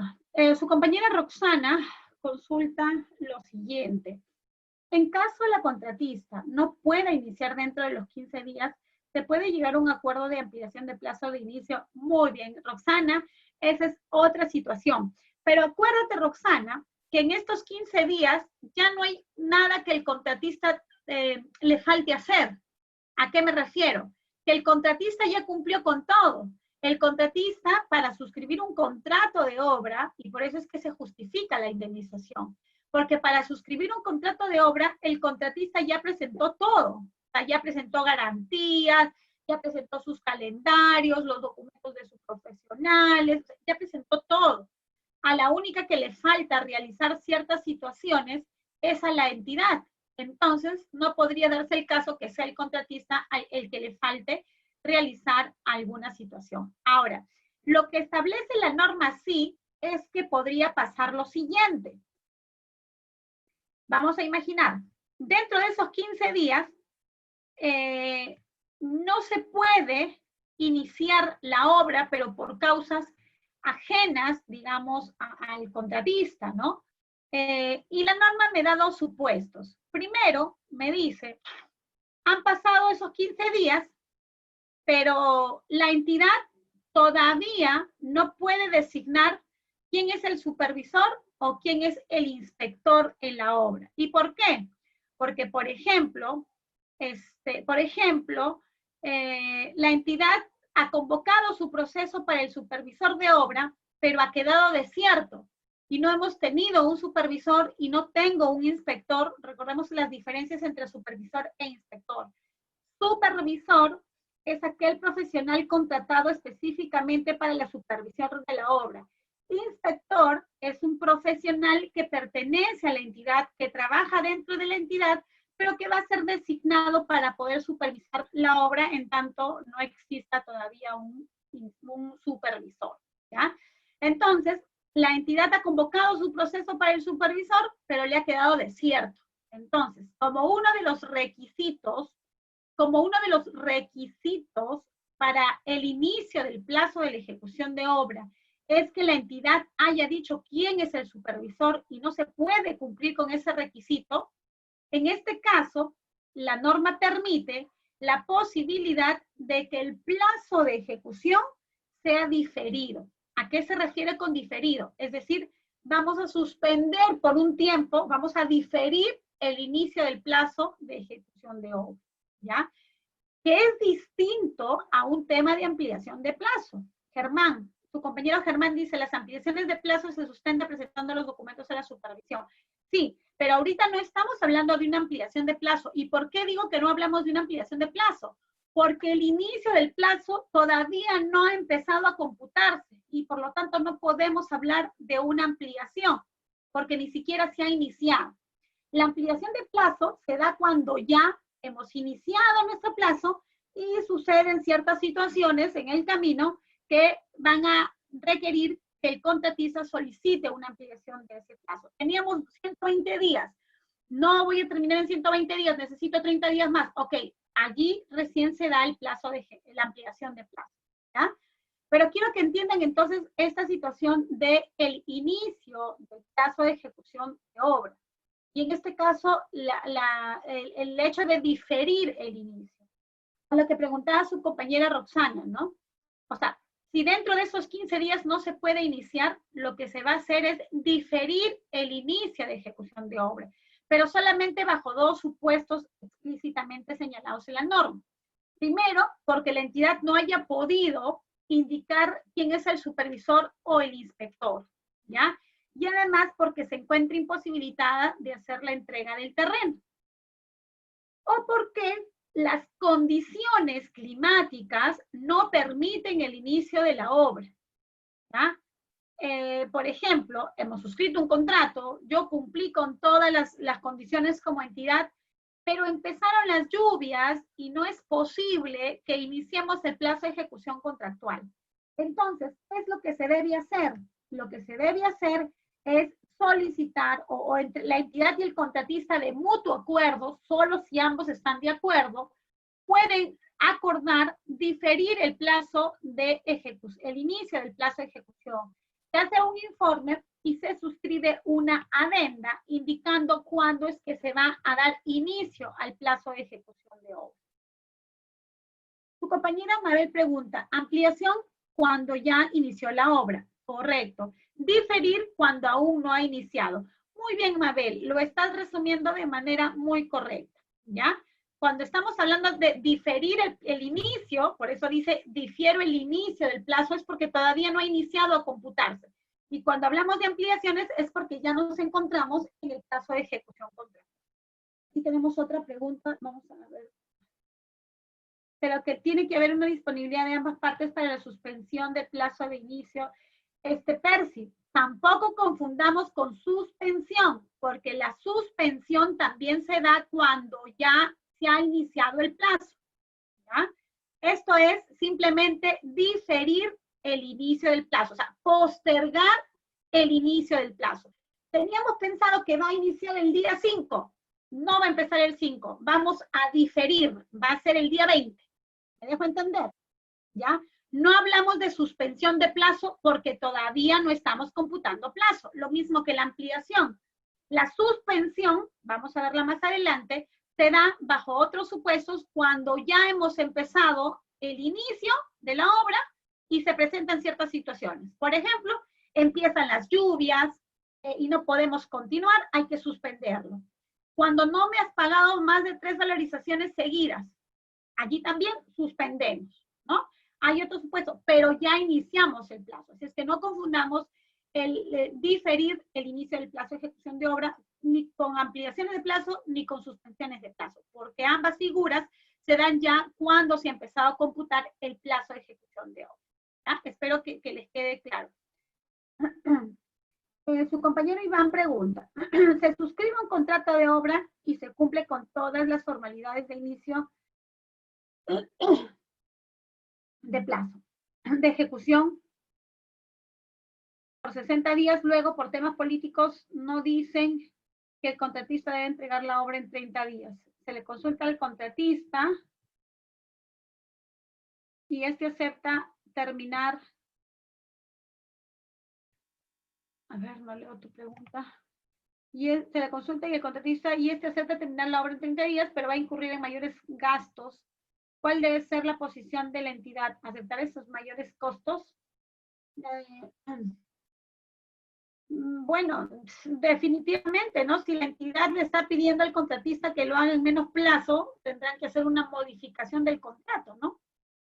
[SPEAKER 1] su compañera Roxana consulta lo siguiente. En caso la contratista no pueda iniciar dentro de los 15 días, ¿se puede llegar a un acuerdo de ampliación de plazo de inicio? Muy bien, Roxana, esa es otra situación. Pero acuérdate, Roxana, que en estos 15 días ya no hay nada que el contratista le falte hacer. ¿A qué me refiero? Que el contratista ya cumplió con todo. El contratista, para suscribir un contrato de obra, y por eso es que se justifica la indemnización, porque para suscribir un contrato de obra, el contratista ya presentó todo. O sea, ya presentó garantías, ya presentó sus calendarios, los documentos de sus profesionales, ya presentó todo. a la única que le falta realizar ciertas situaciones es a la entidad. Entonces, no podría darse el caso que sea el contratista el que le falte realizar alguna situación. Ahora, lo que establece la norma sí es que podría pasar lo siguiente. Vamos a imaginar, dentro de esos 15 días, no se puede iniciar la obra, pero por causas ajenas, digamos, al contratista, ¿no? Y la norma me da dos supuestos. Primero, me dice, han pasado esos 15 días, pero la entidad todavía no puede designar quién es el supervisor o quién es el inspector en la obra. ¿Y por qué? Porque, por ejemplo, la entidad ha convocado su proceso para el supervisor de obra, pero ha quedado desierto. Y no hemos tenido un supervisor y no tengo un inspector. Recordemos las diferencias entre supervisor e inspector. Supervisor es aquel profesional contratado específicamente para la supervisión de la obra. Inspector es un profesional que pertenece a la entidad, que trabaja dentro de la entidad, pero que va a ser designado para poder supervisar la obra en tanto no exista todavía un supervisor, ¿ya? Entonces, la entidad ha convocado su proceso para el supervisor, pero le ha quedado desierto. Entonces, como uno de los requisitos para el inicio del plazo de la ejecución de obra es que la entidad haya dicho quién es el supervisor y no se puede cumplir con ese requisito, en este caso, la norma permite la posibilidad de que el plazo de ejecución sea diferido. ¿A qué se refiere con diferido? Es decir, vamos a suspender por un tiempo, vamos a diferir el inicio del plazo de ejecución de obra, ¿ya? Que es distinto a un tema de ampliación de plazo. Germán, tu compañero Germán dice, las ampliaciones de plazo se sustentan presentando los documentos a la supervisión. Sí, pero ahorita no estamos hablando de una ampliación de plazo. ¿Y por qué digo que no hablamos de una ampliación de plazo? Porque el inicio del plazo todavía no ha empezado a computarse y por lo tanto no podemos hablar de una ampliación, porque ni siquiera se ha iniciado. La ampliación de plazo se da cuando ya hemos iniciado nuestro plazo y suceden ciertas situaciones en el camino que van a requerir que el contratista solicite una ampliación de ese plazo. Teníamos 120 días. No voy a terminar en 120 días, necesito 30 días más. Ok, allí recién se da el plazo de la ampliación de plazo, ¿ya? Pero quiero que entiendan entonces esta situación del inicio del plazo de ejecución de obra. Y en este caso, el hecho de diferir el inicio. A lo que preguntaba su compañera Roxana, ¿no? O sea, si dentro de esos 15 días no se puede iniciar, lo que se va a hacer es diferir el inicio de ejecución de obra, pero solamente bajo dos supuestos explícitamente señalados en la norma. Primero, porque la entidad no haya podido indicar quién es el supervisor o el inspector, ¿ya? Y además porque se encuentra imposibilitada de hacer la entrega del terreno. O porque las condiciones climáticas no permiten el inicio de la obra, ¿ya? Por ejemplo, hemos suscrito un contrato, yo cumplí con todas las condiciones como entidad, pero empezaron las lluvias y no es posible que iniciemos el plazo de ejecución contractual. Entonces, ¿qué es lo que se debe hacer? Lo que se debe hacer es solicitar, o entre la entidad y el contratista de mutuo acuerdo, solo si ambos están de acuerdo, pueden acordar diferir el plazo de ejecución, el inicio del plazo de ejecución. Se hace un informe y se suscribe una adenda indicando cuándo es que se va a dar inicio al plazo de ejecución de obra. Su compañera Mabel pregunta, ampliación cuando ya inició la obra. Correcto. Diferir cuando aún no ha iniciado. Muy bien, Mabel, lo estás resumiendo de manera muy correcta, ¿ya? Cuando estamos hablando de diferir el inicio, por eso dice difiero el inicio del plazo, es porque todavía no ha iniciado a computarse. Y cuando hablamos de ampliaciones es porque ya nos encontramos en el plazo de ejecución contractual. Aquí tenemos otra pregunta, vamos a ver. Pero que tiene que haber una disponibilidad de ambas partes para la suspensión del plazo de inicio. Percy, Tampoco confundamos con suspensión, porque la suspensión también se da cuando ya se ha iniciado el plazo, ¿ya? Esto es simplemente diferir el inicio del plazo, o sea, postergar el inicio del plazo. Teníamos pensado que va a iniciar el día 5, no va a empezar el 5, vamos a diferir, va a ser el día 20. ¿Me dejo entender? ¿Ya? No hablamos de suspensión de plazo porque todavía no estamos computando plazo. Lo mismo que la ampliación. La suspensión, vamos a verla más adelante, se da bajo otros supuestos cuando ya hemos empezado el inicio de la obra y se presentan ciertas situaciones. Por ejemplo, empiezan las lluvias y no podemos continuar, hay que suspenderlo. Cuando no me has pagado más de 3 valorizaciones seguidas, allí también suspendemos, ¿no? Hay otro supuesto, pero ya iniciamos el plazo. Así es que no confundamos el diferir el inicio del plazo de ejecución de obra ni con ampliaciones de plazo ni con suspensiones de plazo, porque ambas figuras se dan ya cuando se ha empezado a computar el plazo de ejecución de obra. ¿Ya? Espero que les quede claro. Su compañero Iván pregunta, ¿se suscribe un contrato de obra y se cumple con todas las formalidades de inicio de plazo de ejecución por 60 días? Luego, por temas políticos, no dicen que el contratista debe entregar la obra en 30 días. Se le consulta al contratista y este acepta terminar. A ver, no leo tu pregunta. Se le consulta y el contratista y este acepta terminar la obra en 30 días, pero va a incurrir en mayores gastos. ¿Cuál debe ser la posición de la entidad? ¿Aceptar esos mayores costos? Bueno, definitivamente, ¿no? Si la entidad le está pidiendo al contratista que lo haga en menos plazo, tendrán que hacer una modificación del contrato, ¿no?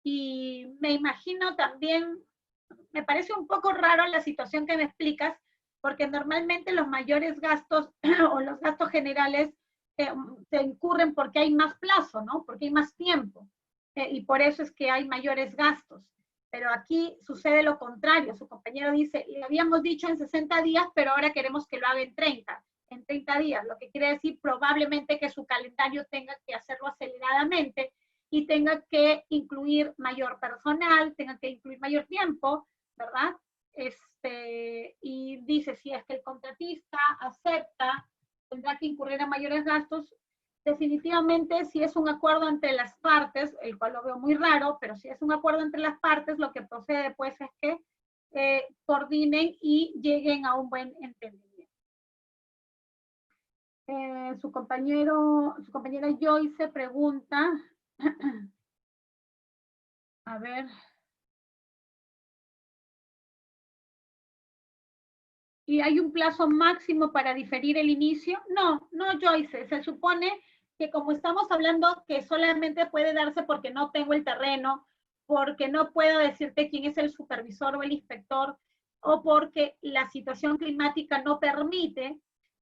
[SPEAKER 1] Y me imagino también, me parece un poco raro la situación que me explicas, porque normalmente los mayores gastos o los gastos generales se incurren porque hay más plazo, ¿no? Porque hay más tiempo. Y por eso es que hay mayores gastos. Pero aquí sucede lo contrario. Su compañero dice, le habíamos dicho en 60 días, pero ahora queremos que lo haga en 30 días, lo que quiere decir probablemente que su calendario tenga que hacerlo aceleradamente y tenga que incluir mayor personal, tenga que incluir mayor tiempo, ¿verdad? Y dice, si es que el contratista acepta, tendrá que incurrir en mayores gastos. Definitivamente, si es un acuerdo entre las partes, el cual lo veo muy raro, pero si es un acuerdo entre las partes, lo que procede pues es que coordinen y lleguen a un buen entendimiento. Su compañera Joyce pregunta, a ver, ¿y hay un plazo máximo para diferir el inicio? No, Joyce, se supone que como estamos hablando que solamente puede darse porque no tengo el terreno, porque no puedo decirte quién es el supervisor o el inspector, o porque la situación climática no permite,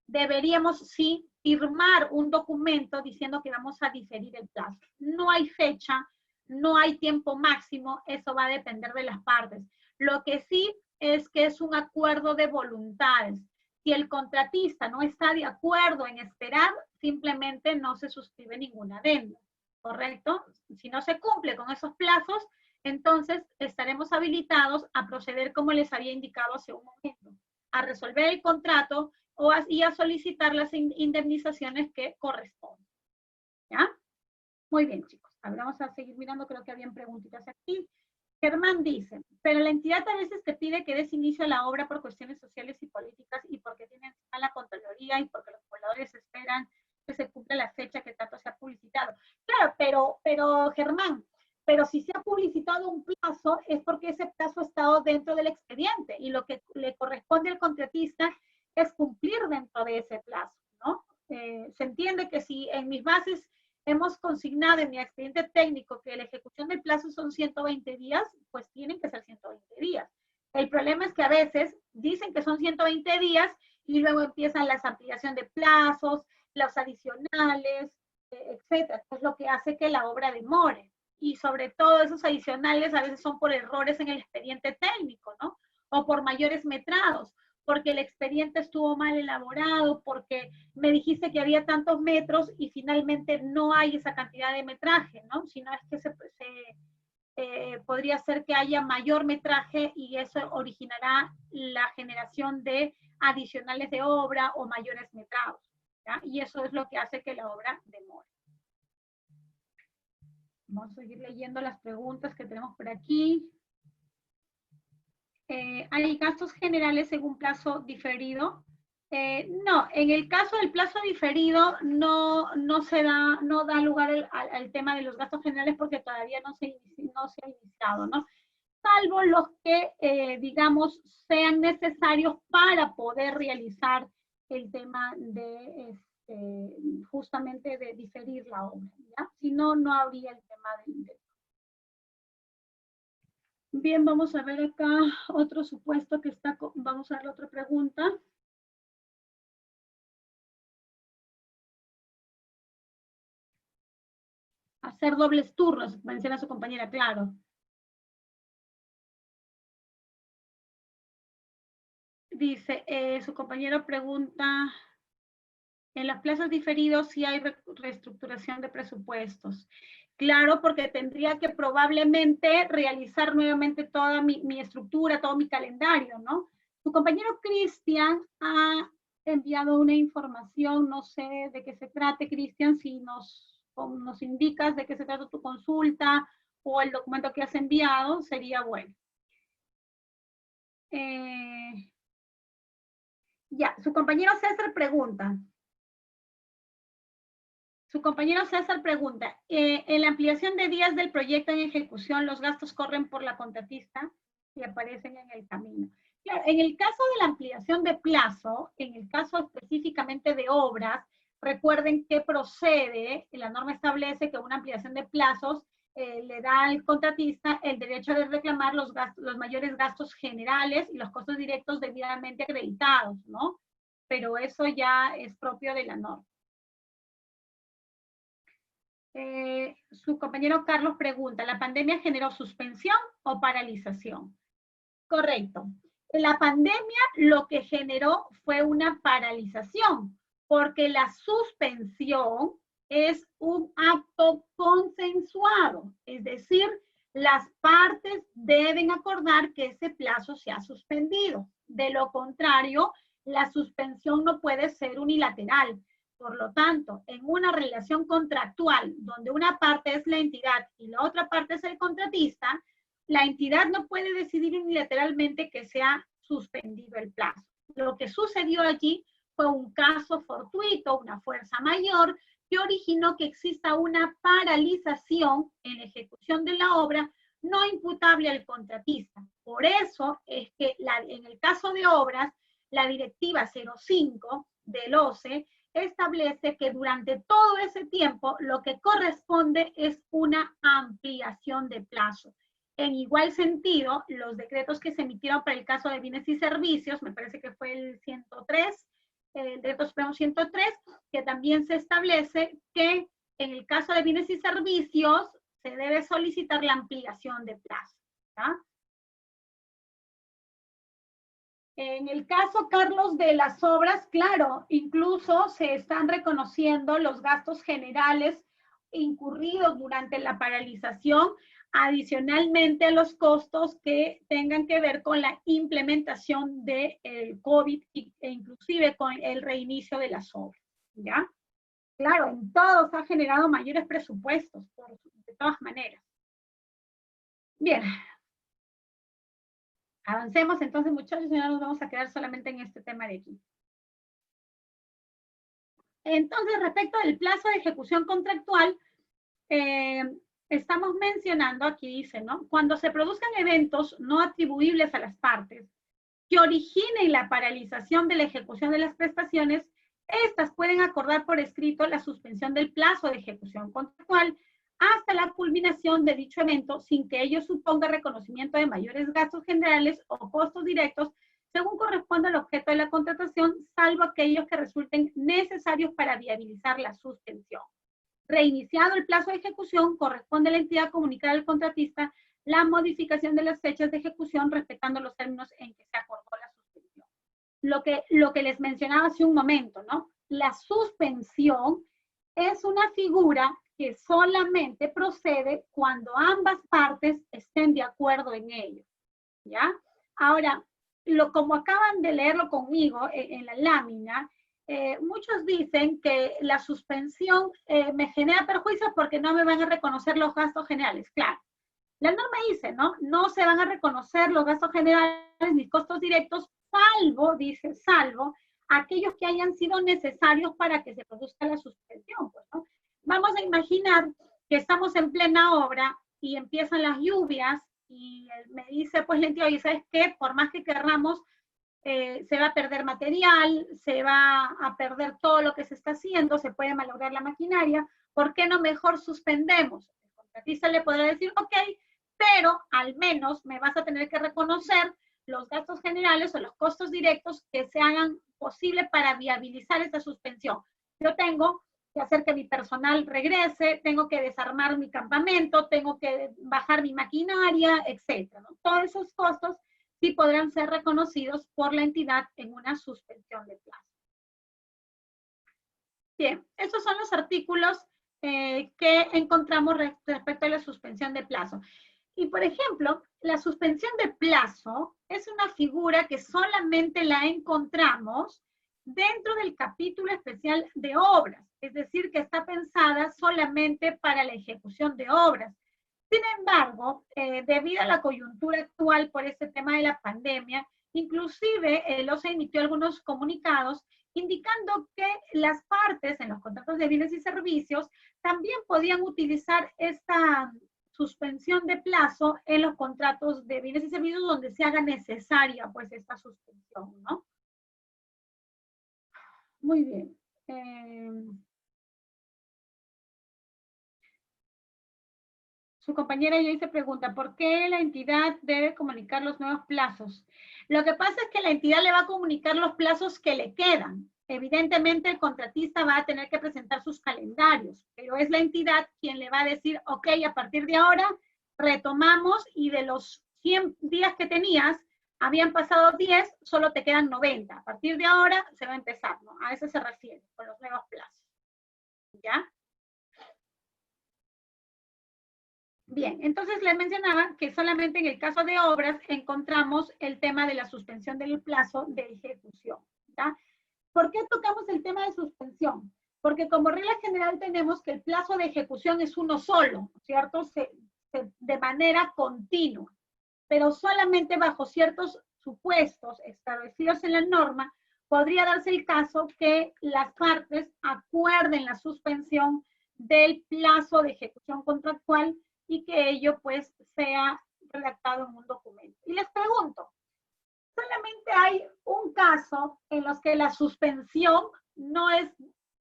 [SPEAKER 1] deberíamos sí firmar un documento diciendo que vamos a diferir el plazo. No hay fecha, no hay tiempo máximo, eso va a depender de las partes. Lo que sí es que es un acuerdo de voluntades. Si el contratista no está de acuerdo en esperar, simplemente no se suscribe ninguna adenda, ¿correcto? Si no se cumple con esos plazos, entonces estaremos habilitados a proceder como les había indicado hace un momento, a resolver el contrato y a solicitar las indemnizaciones que corresponden. ¿Ya? Muy bien, chicos. Ahora vamos a seguir mirando, creo que habían preguntitas aquí. Germán dice, pero la entidad a veces te pide que des inicio a la obra por cuestiones sociales y políticas y porque tienen la Contraloría y porque los pobladores esperan que se cumpla la fecha que tanto se ha publicitado. Claro, pero Germán, pero si se ha publicitado un plazo es porque ese plazo ha estado dentro del expediente y lo que le corresponde al contratista es cumplir dentro de ese plazo, ¿no? Se entiende que si en mis bases hemos consignado en mi expediente técnico que la ejecución del plazo son 120 días, pues tienen que ser 120 días. El problema es que a veces dicen que son 120 días y luego empiezan la ampliación de plazos, los adicionales, etcétera. Es lo que hace que la obra demore. Y sobre todo esos adicionales a veces son por errores en el expediente técnico, ¿no? O por mayores metrados, porque el expediente estuvo mal elaborado, porque me dijiste que había tantos metros y finalmente no hay esa cantidad de metraje, ¿no? Sino es que podría ser que haya mayor metraje y eso originará la generación de adicionales de obra o mayores metrados, ¿ya? Y eso es lo que hace que la obra demore. Vamos a seguir leyendo las preguntas que tenemos por aquí. ¿Hay gastos generales según plazo diferido? No, en el caso del plazo diferido no da lugar al tema de los gastos generales porque todavía no se ha iniciado, ¿no? Salvo los que, digamos, sean necesarios para poder realizar el tema de, justamente de diferir la obra, ¿ya? Si no, no habría el tema del. Bien, vamos a ver acá otro supuesto que está, vamos a ver la otra pregunta. Hacer dobles turnos, menciona su compañera, claro. Dice, su compañero pregunta, en las plazas diferidos sí hay reestructuración de presupuestos. Claro, porque tendría que probablemente realizar nuevamente toda mi estructura, todo mi calendario, ¿no? Su compañero Cristian ha enviado una información, no sé de qué se trate, Cristian, si nos indicas de qué se trata tu consulta o el documento que has enviado, sería bueno. Ya, su compañero César pregunta. En la ampliación de días del proyecto en ejecución, los gastos corren por la contratista y aparecen en el camino. Claro, en el caso de la ampliación de plazo, en el caso específicamente de obras, recuerden que procede, la norma establece que una ampliación de plazos le da al contratista el derecho de reclamar los mayores gastos generales y los costos directos debidamente acreditados, ¿no? Pero eso ya es propio de la norma. Su compañero Carlos pregunta, ¿la pandemia generó suspensión o paralización? Correcto. La pandemia lo que generó fue una paralización, porque la suspensión es un acto consensuado, es decir, las partes deben acordar que ese plazo se ha suspendido. De lo contrario, la suspensión no puede ser unilateral. Por lo tanto, en una relación contractual donde una parte es la entidad y la otra parte es el contratista, la entidad no puede decidir unilateralmente que sea suspendido el plazo. Lo que sucedió allí fue un caso fortuito, una fuerza mayor, que originó que exista una paralización en la ejecución de la obra no imputable al contratista. Por eso es que en el caso de obras, la directiva 05 del OCE establece que durante todo ese tiempo lo que corresponde es una ampliación de plazo. En igual sentido, los decretos que se emitieron para el caso de bienes y servicios, me parece que fue el 103, el decreto supremo 103, que también se establece que en el caso de bienes y servicios se debe solicitar la ampliación de plazo, ¿tá? En el caso, Carlos, de las obras, claro, incluso se están reconociendo los gastos generales incurridos durante la paralización, adicionalmente a los costos que tengan que ver con la implementación del COVID e inclusive con el reinicio de las obras, ¿ya? Claro, en todos ha generado mayores presupuestos, de todas maneras. Bien. Avancemos entonces, muchachos, y no nos vamos a quedar solamente en este tema de aquí. Entonces, respecto del plazo de ejecución contractual, estamos mencionando, aquí dice, ¿no? Cuando se produzcan eventos no atribuibles a las partes que originen la paralización de la ejecución de las prestaciones, estas pueden acordar por escrito la suspensión del plazo de ejecución contractual hasta la culminación de dicho evento sin que ello suponga reconocimiento de mayores gastos generales o costos directos según corresponda al objeto de la contratación, salvo aquellos que resulten necesarios para viabilizar la suspensión. Reiniciado el plazo de ejecución, corresponde a la entidad comunicar al contratista la modificación de las fechas de ejecución respetando los términos en que se acordó la suspensión. lo que les mencionaba hace un momento, ¿no? La suspensión es una figura que solamente procede cuando ambas partes estén de acuerdo en ello, ¿ya? Ahora, como acaban de leerlo conmigo en la lámina, muchos dicen que la suspensión me genera perjuicios porque no me van a reconocer los gastos generales. Claro, la norma dice, ¿no? No se van a reconocer los gastos generales ni costos directos, salvo, dice, salvo aquellos que hayan sido necesarios para que se produzca la suspensión, pues, ¿no? Vamos a imaginar que estamos en plena obra y empiezan las lluvias y me dice, pues, la entidad, oye, ¿sabes qué? Por más que querramos, se va a perder material, se va a perder todo lo que se está haciendo, se puede malograr la maquinaria, ¿por qué no mejor suspendemos? El contratista le podrá decir, ok, pero al menos me vas a tener que reconocer los gastos generales o los costos directos que se hagan posible para viabilizar esa suspensión. Yo tengo que hacer que mi personal regrese, tengo que desarmar mi campamento, tengo que bajar mi maquinaria, etc., ¿no? Todos esos costos sí podrán ser reconocidos por la entidad en una suspensión de plazo. Bien, estos son los artículos que encontramos respecto a la suspensión de plazo. Y, por ejemplo, la suspensión de plazo es una figura que solamente la encontramos dentro del capítulo especial de obras, es decir, que está pensada solamente para la ejecución de obras. Sin embargo, debido a la coyuntura actual por este tema de la pandemia, inclusive el OCE emitió algunos comunicados indicando que las partes en los contratos de bienes y servicios también podían utilizar esta suspensión de plazo en los contratos de bienes y servicios donde se haga necesaria pues esta suspensión, ¿no? Muy bien. Su compañera Joyce pregunta, ¿por qué la entidad debe comunicar los nuevos plazos? Lo que pasa es que la entidad le va a comunicar los plazos que le quedan. Evidentemente el contratista va a tener que presentar sus calendarios, pero es la entidad quien le va a decir, ok, a partir de ahora retomamos y de los 100 días que tenías, habían pasado 10, solo te quedan 90. A partir de ahora se va a empezar, ¿no? A eso se refiere, con los nuevos plazos. ¿Ya? Bien, entonces les mencionaba que solamente en el caso de obras encontramos el tema de la suspensión del plazo de ejecución. ¿Ya? ¿Por qué tocamos el tema de suspensión? Porque como regla general tenemos que el plazo de ejecución es uno solo, ¿cierto? De manera continua, pero solamente bajo ciertos supuestos establecidos en la norma podría darse el caso que las partes acuerden la suspensión del plazo de ejecución contractual y que ello pues sea redactado en un documento. Y les pregunto, solamente hay un caso en los que la suspensión no es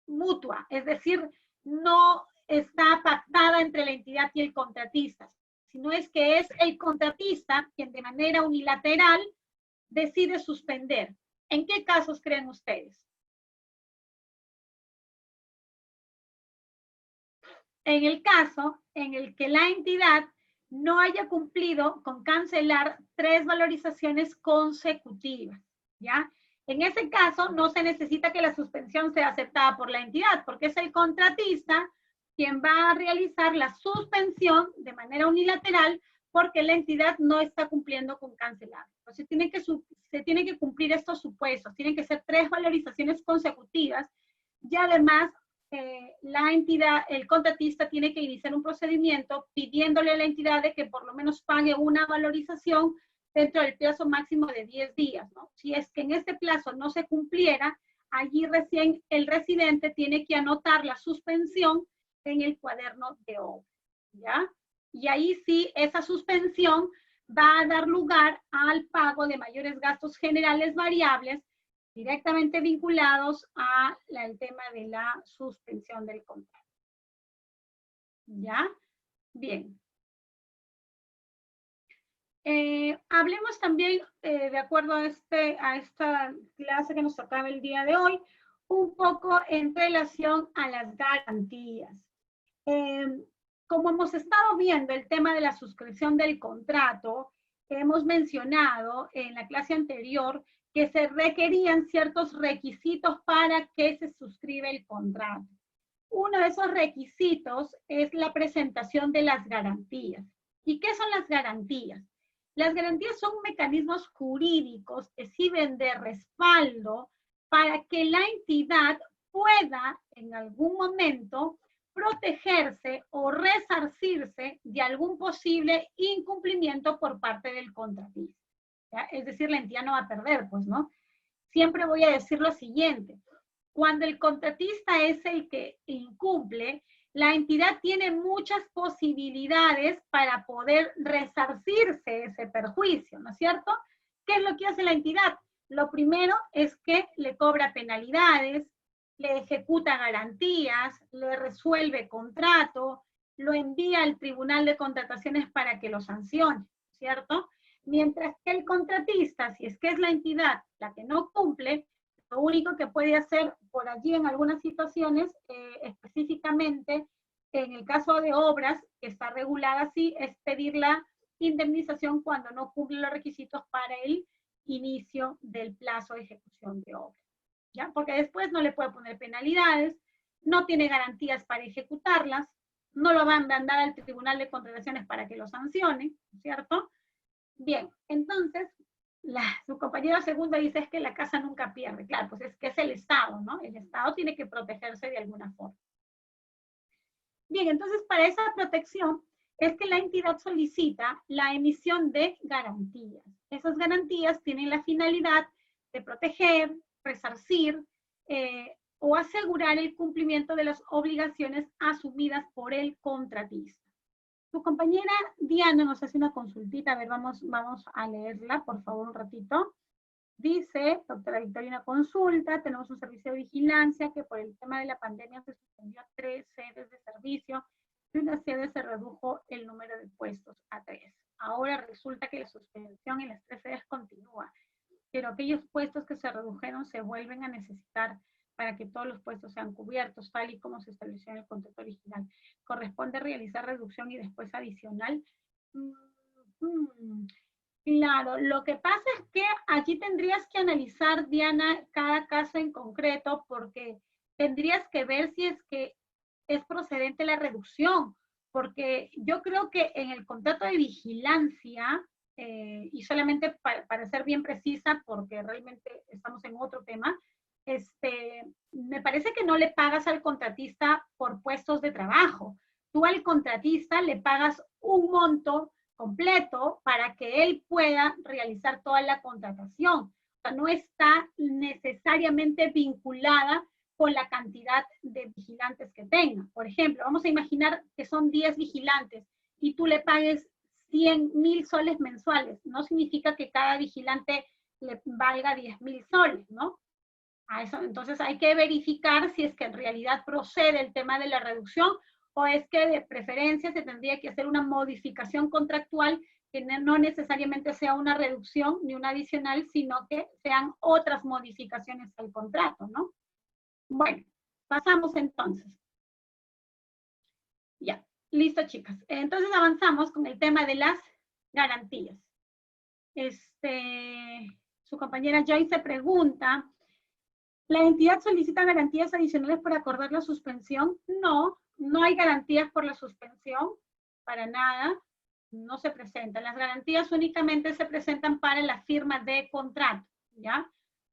[SPEAKER 1] mutua, es decir, no está pactada entre la entidad y el contratista, sino es que es el contratista quien de manera unilateral decide suspender. ¿En qué casos creen ustedes? En el caso en el que la entidad no haya cumplido con cancelar 3 valorizaciones consecutivas, ¿ya? En ese caso no se necesita que la suspensión sea aceptada por la entidad, porque es el contratista quien va a realizar la suspensión de manera unilateral porque la entidad no está cumpliendo con cancelar. Entonces se tienen que cumplir estos supuestos, tienen que ser 3 valorizaciones consecutivas y además la entidad, el contratista tiene que iniciar un procedimiento pidiéndole a la entidad de que por lo menos pague una valorización dentro del plazo máximo de 10 días, ¿no? Si es que en este plazo no se cumpliera, allí recién el residente tiene que anotar la suspensión en el cuaderno de obra, ¿ya? Y ahí sí, esa suspensión va a dar lugar al pago de mayores gastos generales variables directamente vinculados al tema de la suspensión del contrato. ¿Ya? Bien. Hablemos también, de acuerdo a esta clase que nos tocaba el día de hoy, un poco en relación a las garantías. Como hemos estado viendo el tema de la suscripción del contrato, hemos mencionado en la clase anterior que se requerían ciertos requisitos para que se suscriba el contrato. Uno de esos requisitos es la presentación de las garantías. ¿Y qué son las garantías? Las garantías son mecanismos jurídicos que sirven de respaldo para que la entidad pueda en algún momento protegerse o resarcirse de algún posible incumplimiento por parte del contratista. ¿Ya? Es decir, la entidad no va a perder, pues, ¿no? Siempre voy a decir lo siguiente. Cuando el contratista es el que incumple, la entidad tiene muchas posibilidades para poder resarcirse de ese perjuicio, ¿no es cierto? ¿Qué es lo que hace la entidad? Lo primero es que le cobra penalidades, le ejecuta garantías, le resuelve contrato, lo envía al Tribunal de Contrataciones para que lo sancione, ¿cierto? Mientras que el contratista, si es que es la entidad la que no cumple, lo único que puede hacer por allí en algunas situaciones, específicamente en el caso de obras, que está regulada así, es pedir la indemnización cuando no cumple los requisitos para el inicio del plazo de ejecución de obra. ¿Ya? Porque después no le puede poner penalidades, no tiene garantías para ejecutarlas, no lo van a mandar al Tribunal de Contrataciones para que lo sancione, ¿cierto? Bien, entonces, su compañera segunda dice es que la casa nunca pierde. Claro, pues es que es el Estado, ¿no? El Estado tiene que protegerse de alguna forma. Bien, entonces para esa protección es que la entidad solicita la emisión de garantías. Esas garantías tienen la finalidad de proteger, resarcir o asegurar el cumplimiento de las obligaciones asumidas por el contratista. Tu compañera Diana nos hace una consultita, a ver, vamos a leerla, por favor, un ratito. Dice, doctora Victoria, una consulta, tenemos un servicio de vigilancia que por el tema de la pandemia se suspendió a 3 sedes de servicio y una sede se redujo el número de puestos a 3. Ahora resulta que la suspensión en las 3 sedes continúa, pero aquellos puestos que se redujeron se vuelven a necesitar para que todos los puestos sean cubiertos, tal y como se estableció en el contrato original. ¿Corresponde realizar reducción y después adicional? Claro, lo que pasa es que aquí tendrías que analizar, Diana, cada caso en concreto, porque tendrías que ver si es que es procedente la reducción, porque yo creo que en el contrato de vigilancia, y solamente para ser bien precisa, porque realmente estamos en otro tema, me parece que no le pagas al contratista por puestos de trabajo. Tú al contratista le pagas un monto completo para que él pueda realizar toda la contratación. O sea, no está necesariamente vinculada con la cantidad de vigilantes que tenga. Por ejemplo, vamos a imaginar que son 10 vigilantes y tú le pagues 100.000 soles mensuales. No significa que cada vigilante le valga 10.000 soles, ¿no? A eso, entonces hay que verificar si es que en realidad procede el tema de la reducción o es que de preferencia se tendría que hacer una modificación contractual que no necesariamente sea una reducción ni una adicional, sino que sean otras modificaciones al contrato, ¿no? Bueno, pasamos entonces. Ya, listo, chicas. Entonces avanzamos con el tema de las garantías. Su compañera Joyce pregunta, ¿la entidad solicita garantías adicionales para acordar la suspensión? No, no hay garantías por la suspensión, para nada, no se presentan. Las garantías únicamente se presentan para la firma de contrato, ¿ya?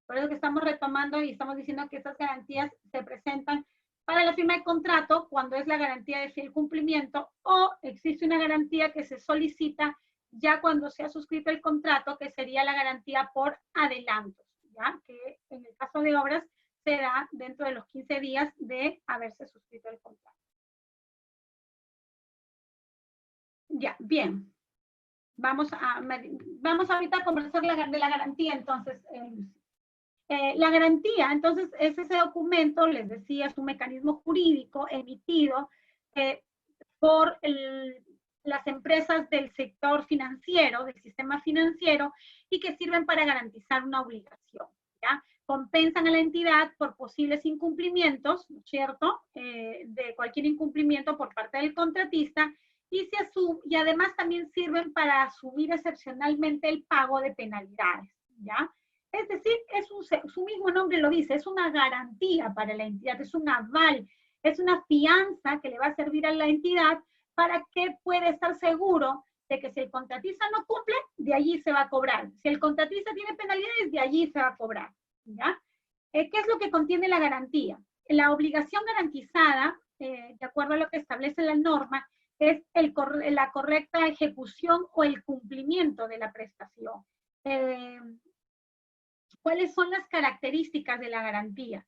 [SPEAKER 1] Por eso que estamos retomando y estamos diciendo que estas garantías se presentan para la firma de contrato cuando es la garantía de fiel cumplimiento o existe una garantía que se solicita ya cuando se ha suscrito el contrato, que sería la garantía por adelantos, ¿ya? Que en el caso de obras se da dentro de los 15 días de haberse suscrito el contrato. Ya, bien. Vamos ahorita a conversar de la garantía, entonces. La garantía, entonces, es ese documento, les decía, es un mecanismo jurídico emitido por las empresas del sector financiero, del sistema financiero, y que sirven para garantizar una obligación, ¿ya? Compensan a la entidad por posibles incumplimientos, ¿no es cierto?, de cualquier incumplimiento por parte del contratista, y además también sirven para asumir excepcionalmente el pago de penalidades, ¿ya? Es decir, su mismo nombre lo dice, es una garantía para la entidad, es un aval, es una fianza que le va a servir a la entidad para que pueda estar seguro de que si el contratista no cumple, de allí se va a cobrar. Si el contratista tiene penalidades, de allí se va a cobrar. ¿Ya? ¿Qué es lo que contiene la garantía? La obligación garantizada, de acuerdo a lo que establece la norma, es la correcta ejecución o el cumplimiento de la prestación. ¿Cuáles son las características de la garantía?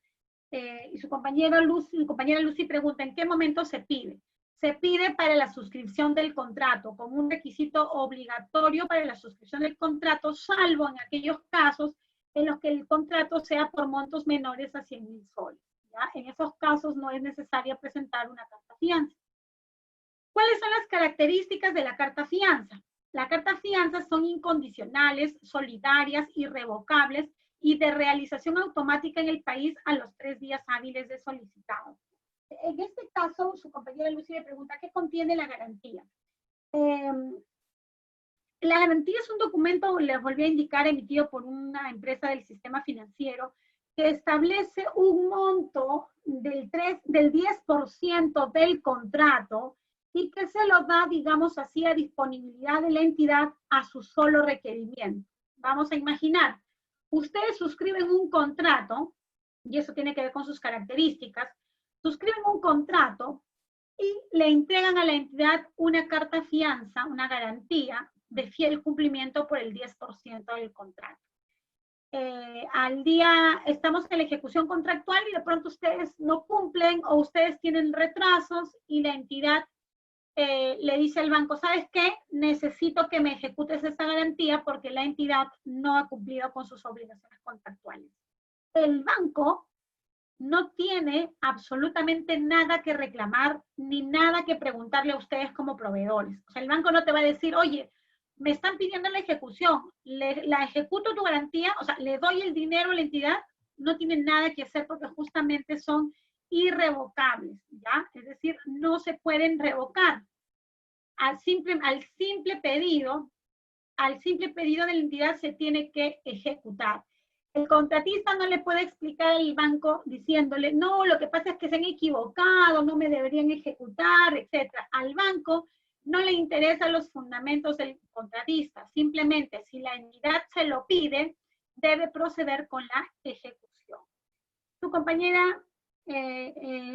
[SPEAKER 1] Y su compañera Lucy pregunta, ¿en qué momento se pide? Se pide para la suscripción del contrato, como un requisito obligatorio para la suscripción del contrato, salvo en aquellos casos en los que el contrato sea por montos menores a 100.000 soles. ¿Ya? En esos casos no es necesario presentar una carta fianza. ¿Cuáles son las características de la carta fianza? La carta fianza son incondicionales, solidarias, irrevocables y de realización automática en el país a los 3 días hábiles de solicitado. En este caso, su compañera Lucy le pregunta, ¿qué contiene la garantía? La garantía es un documento, les volví a indicar, emitido por una empresa del sistema financiero que establece un monto del 10% del contrato y que se lo da, digamos así, a disponibilidad de la entidad a su solo requerimiento. Vamos a imaginar, ustedes suscriben un contrato, y eso tiene que ver con sus características, suscriben un contrato y le entregan a la entidad una carta fianza, una garantía de fiel cumplimiento por el 10% del contrato. Al día estamos en la ejecución contractual y de pronto ustedes no cumplen o ustedes tienen retrasos y la entidad le dice al banco, ¿sabes qué? Necesito que me ejecutes esa garantía porque la entidad no ha cumplido con sus obligaciones contractuales. El banco no tiene absolutamente nada que reclamar ni nada que preguntarle a ustedes como proveedores. O sea, el banco no te va a decir, oye, me están pidiendo la ejecución, la ejecuto tu garantía, o sea, le doy el dinero a la entidad, no tiene nada que hacer porque justamente son irrevocables, ¿ya? Es decir, no se pueden revocar. Al simple pedido de la entidad se tiene que ejecutar. El contratista no le puede explicar al banco diciéndole, no, lo que pasa es que se han equivocado, no me deberían ejecutar, etc. Al banco no le interesan los fundamentos del contratista. Simplemente, si la entidad se lo pide, debe proceder con la ejecución. Su compañera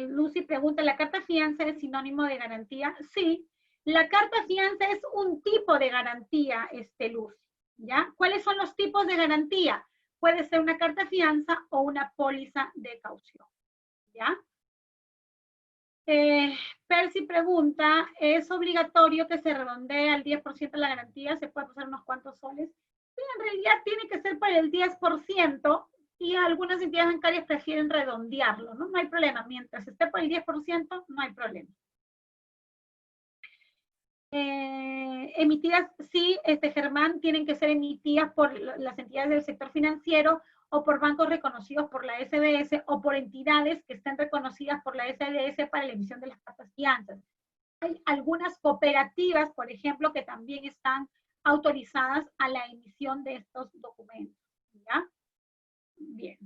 [SPEAKER 1] Lucy pregunta, ¿la carta fianza es sinónimo de garantía? Sí, la carta fianza es un tipo de garantía, Lucy, ¿ya? ¿Cuáles son los tipos de garantía? Puede ser una carta fianza o una póliza de caución, ¿ya? Percy pregunta, ¿es obligatorio que se redondee al 10% de la garantía? ¿Se puede pasar unos cuantos soles? Sí, en realidad tiene que ser por el 10% y algunas entidades bancarias prefieren redondearlo, ¿no? No hay problema, mientras esté por el 10%, no hay problema. Emitidas, sí, Germán, tienen que ser emitidas por las entidades del sector financiero o por bancos reconocidos por la SBS o por entidades que estén reconocidas por la SBS para la emisión de las cartas fianzas. Hay algunas cooperativas, por ejemplo, que también están autorizadas a la emisión de estos documentos, ¿ya? Bien.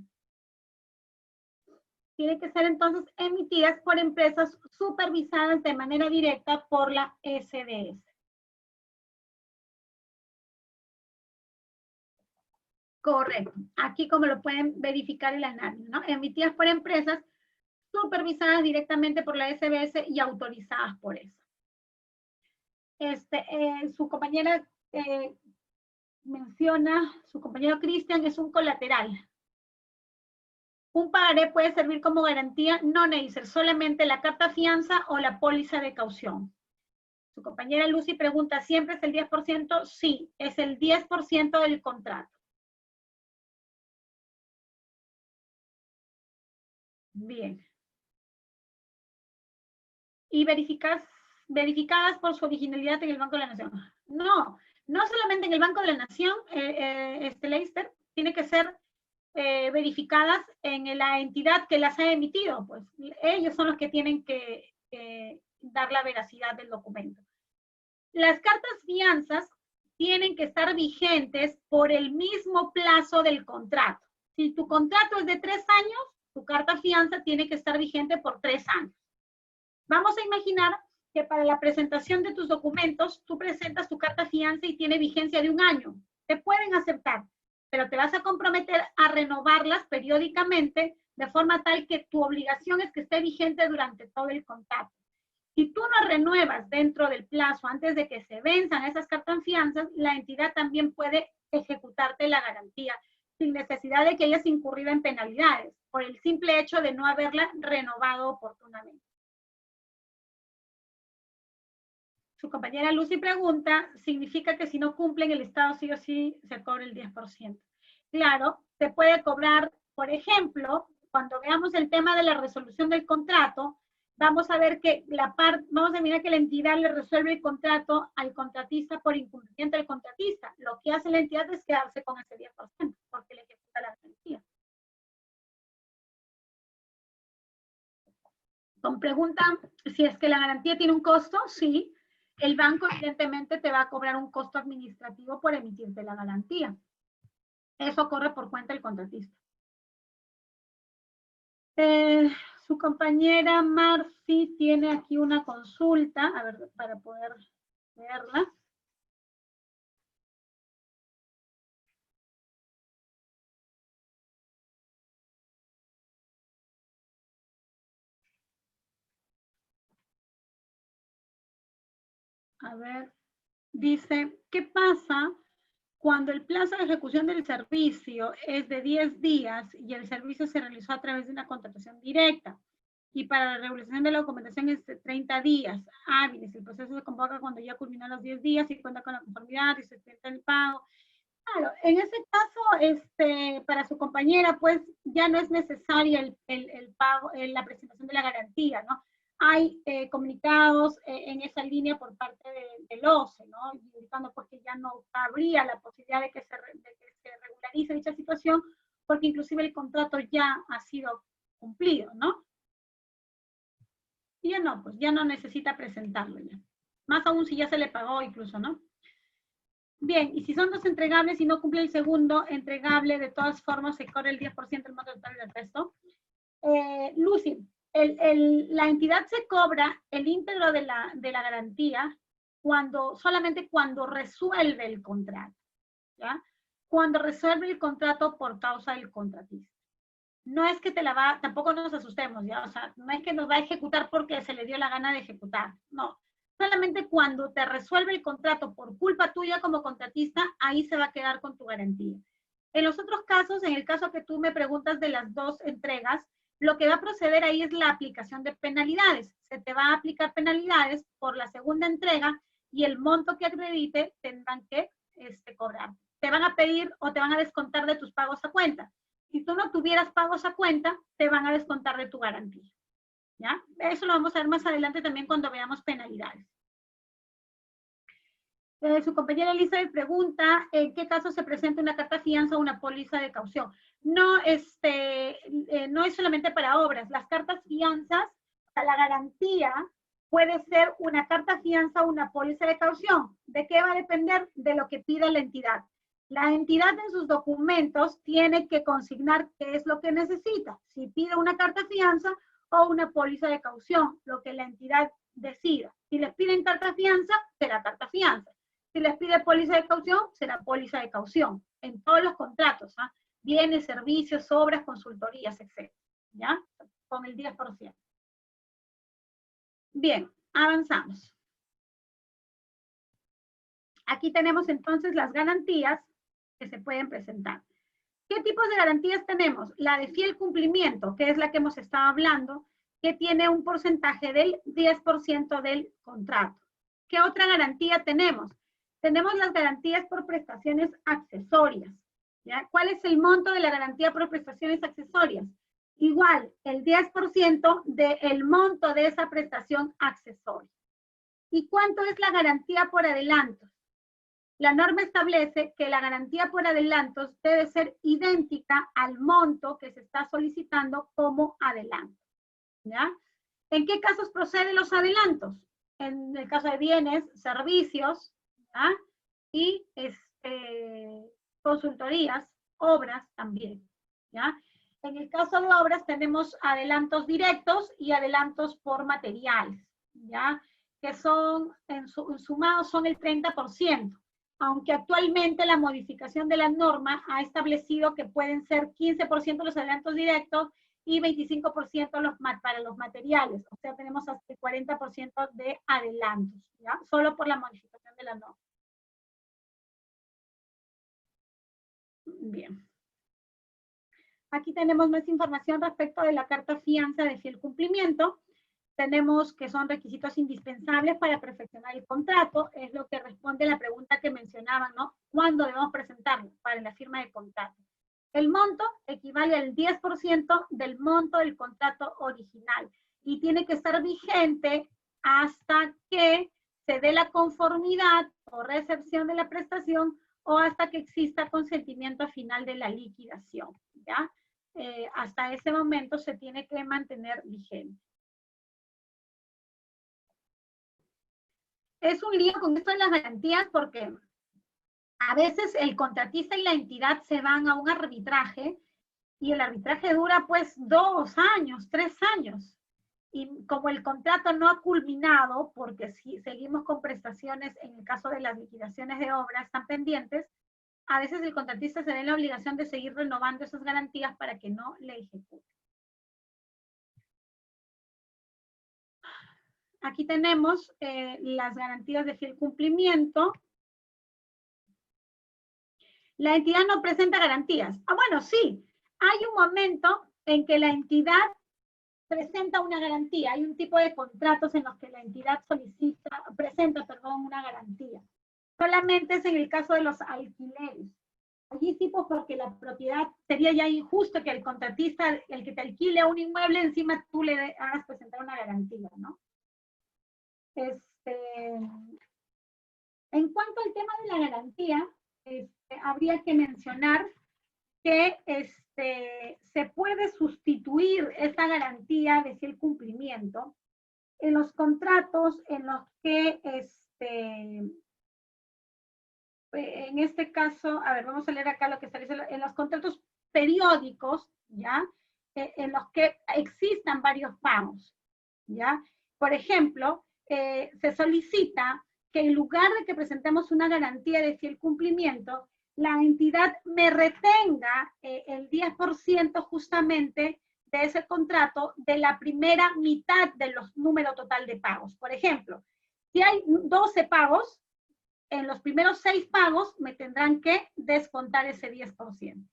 [SPEAKER 1] Tienen que ser entonces emitidas por empresas supervisadas de manera directa por la SDS. Correcto. Aquí como lo pueden verificar en la NARI, ¿no? Emitidas por empresas supervisadas directamente por la SBS y autorizadas por eso. Su compañera menciona, su compañero Cristian, es un colateral. Un pagaré puede servir como garantía, no, Neisser, solamente la carta fianza o la póliza de caución. Su compañera Lucy pregunta, ¿siempre es el 10%? Sí, es el 10% del contrato. Bien. Y verificadas por su originalidad en el Banco de la Nación. No, no solamente en el Banco de la Nación, Leicester, tiene que ser verificadas en la entidad que las ha emitido, pues ellos son los que tienen que dar la veracidad del documento. Las cartas fianzas tienen que estar vigentes por el mismo plazo del contrato. Si tu contrato es de 3 años, tu carta fianza tiene que estar vigente por 3 años. Vamos a imaginar que para la presentación de tus documentos, tú presentas tu carta fianza y tiene vigencia de 1 año. Te pueden aceptar, pero te vas a comprometer a renovarlas periódicamente de forma tal que tu obligación es que esté vigente durante todo el contrato. Si tú no renuevas dentro del plazo antes de que se venzan esas cartas fianzas, la entidad también puede ejecutarte la garantía sin necesidad de que hayas incurrido en penalidades por el simple hecho de no haberla renovado oportunamente. Su compañera Lucy pregunta, ¿significa que si no cumplen el Estado sí o sí se cobra el 10%? Claro, se puede cobrar, por ejemplo, cuando veamos el tema de la resolución del contrato, vamos a ver que vamos a mirar que la entidad le resuelve el contrato al contratista por incumplimiento del contratista. Lo que hace la entidad es quedarse con ese 10%, porque le ejecuta la garantía. Con pregunta, si es que la garantía tiene un costo, sí. El banco evidentemente te va a cobrar un costo administrativo por emitirte la garantía. Eso corre por cuenta del contratista. Su compañera Marfi tiene aquí una consulta, a ver, para poder verla. A ver, dice, ¿qué pasa cuando el plazo de ejecución del servicio es de 10 días y el servicio se realizó a través de una contratación directa? Y para la regulación de la documentación es de 30 días hábiles. El proceso se convoca cuando ya culminó los 10 días y cuenta con la conformidad y se extiende el pago. Claro, en ese caso, para su compañera, pues ya no es necesaria el pago, la presentación de la garantía, ¿no? Hay comunicados en esa línea por parte del OCE, ¿no? Indicando pues que ya no habría la posibilidad de que se regularice dicha situación, porque inclusive el contrato ya ha sido cumplido, ¿no? Y ya no, pues ya no necesita presentarlo ya. Más aún si ya se le pagó incluso, ¿no? Bien, y si son 2 entregables y no cumple el segundo entregable, de todas formas se corre el 10% del monto total del resto. Lucy, la entidad se cobra el íntegro de la garantía solamente cuando resuelve el contrato, ¿ya? Cuando resuelve el contrato por causa del contratista. No es que tampoco nos asustemos, ¿ya? O sea, no es que nos va a ejecutar porque se le dio la gana de ejecutar, no. Solamente cuando te resuelve el contrato por culpa tuya como contratista, ahí se va a quedar con tu garantía. En los otros casos, en el caso que tú me preguntas de las 2 entregas, lo que va a proceder ahí es la aplicación de penalidades. Se te va a aplicar penalidades por la segunda entrega y el monto que acredite tendrán que cobrar. Te van a pedir o te van a descontar de tus pagos a cuenta. Si tú no tuvieras pagos a cuenta, te van a descontar de tu garantía. ¿Ya? Eso lo vamos a ver más adelante también cuando veamos penalidades. Su compañera Elizabeth pregunta, ¿en qué caso se presenta una carta fianza o una póliza de caución? No, no es solamente para obras. Las cartas fianzas, la garantía puede ser una carta fianza o una póliza de caución. ¿De qué va a depender? De lo que pida la entidad. La entidad en sus documentos tiene que consignar qué es lo que necesita. Si pide una carta fianza o una póliza de caución, lo que la entidad decida. Si les piden carta fianza, será carta fianza. Si les pide póliza de caución, será póliza de caución. En todos los contratos, ¿ah? Bienes, servicios, obras, consultorías, etc. ¿Ya? Con el 10%. Bien, avanzamos. Aquí tenemos entonces las garantías que se pueden presentar. ¿Qué tipos de garantías tenemos? La de fiel cumplimiento, que es la que hemos estado hablando, que tiene un porcentaje del 10% del contrato. ¿Qué otra garantía tenemos? Tenemos las garantías por prestaciones accesorias. ¿Ya? ¿Cuál es el monto de la garantía por prestaciones accesorias? Igual, el 10% del monto de esa prestación accesoria. ¿Y cuánto es la garantía por adelantos? La norma establece que la garantía por adelantos debe ser idéntica al monto que se está solicitando como adelanto. ¿Ya? ¿En qué casos proceden los adelantos? En el caso de bienes, servicios, ¿ya? y consultorías, obras también, ¿ya? En el caso de obras tenemos adelantos directos y adelantos por materiales, ¿ya? Que son, en sumado son el 30%, aunque actualmente la modificación de la norma ha establecido que pueden ser 15% los adelantos directos y 25% para los materiales, o sea, tenemos hasta el 40% de adelantos, ¿ya? Solo por la modificación de la norma. Bien. Aquí tenemos más información respecto de la carta fianza de fiel cumplimiento. Tenemos que son requisitos indispensables para perfeccionar el contrato, es lo que responde a la pregunta que mencionaban, ¿no? ¿Cuándo debemos presentarlo? Para la firma del contrato. El monto equivale al 10% del monto del contrato original y tiene que estar vigente hasta que se dé la conformidad o recepción de la prestación o hasta que exista consentimiento final de la liquidación, ¿ya? Hasta ese momento se tiene que mantener vigente. Es un lío con esto de las garantías porque a veces el contratista y la entidad se van a un arbitraje y el arbitraje dura pues 2 años, 3 años. Y como el contrato no ha culminado, porque si seguimos con prestaciones, en el caso de las liquidaciones de obras están pendientes, a veces el contratista se ve en la obligación de seguir renovando esas garantías para que no le ejecute. Aquí tenemos las garantías de fiel cumplimiento. La entidad no presenta garantías. Ah, bueno, sí. Hay un momento en que la entidad presenta una garantía. Hay un tipo de contratos en los que la entidad presenta una garantía. Solamente es en el caso de los alquileres. Allí sí, pues porque la propiedad sería ya injusto que el contratista, el que te alquile un inmueble, encima tú le hagas presentar una garantía, ¿no? En cuanto al tema de la garantía, habría que mencionar que se puede sustituir esa garantía de fiel cumplimiento en los contratos en los que, en este caso, a ver, vamos a leer acá lo que está diciendo, en los contratos periódicos, ¿ya? En los que existan varios pagos, ¿ya? Por ejemplo, se solicita que en lugar de que presentemos una garantía de fiel cumplimiento, la entidad me retenga el 10% justamente de ese contrato de la primera mitad de los números total de pagos. Por ejemplo, si hay 12 pagos, en los primeros 6 pagos me tendrán que descontar ese 10%,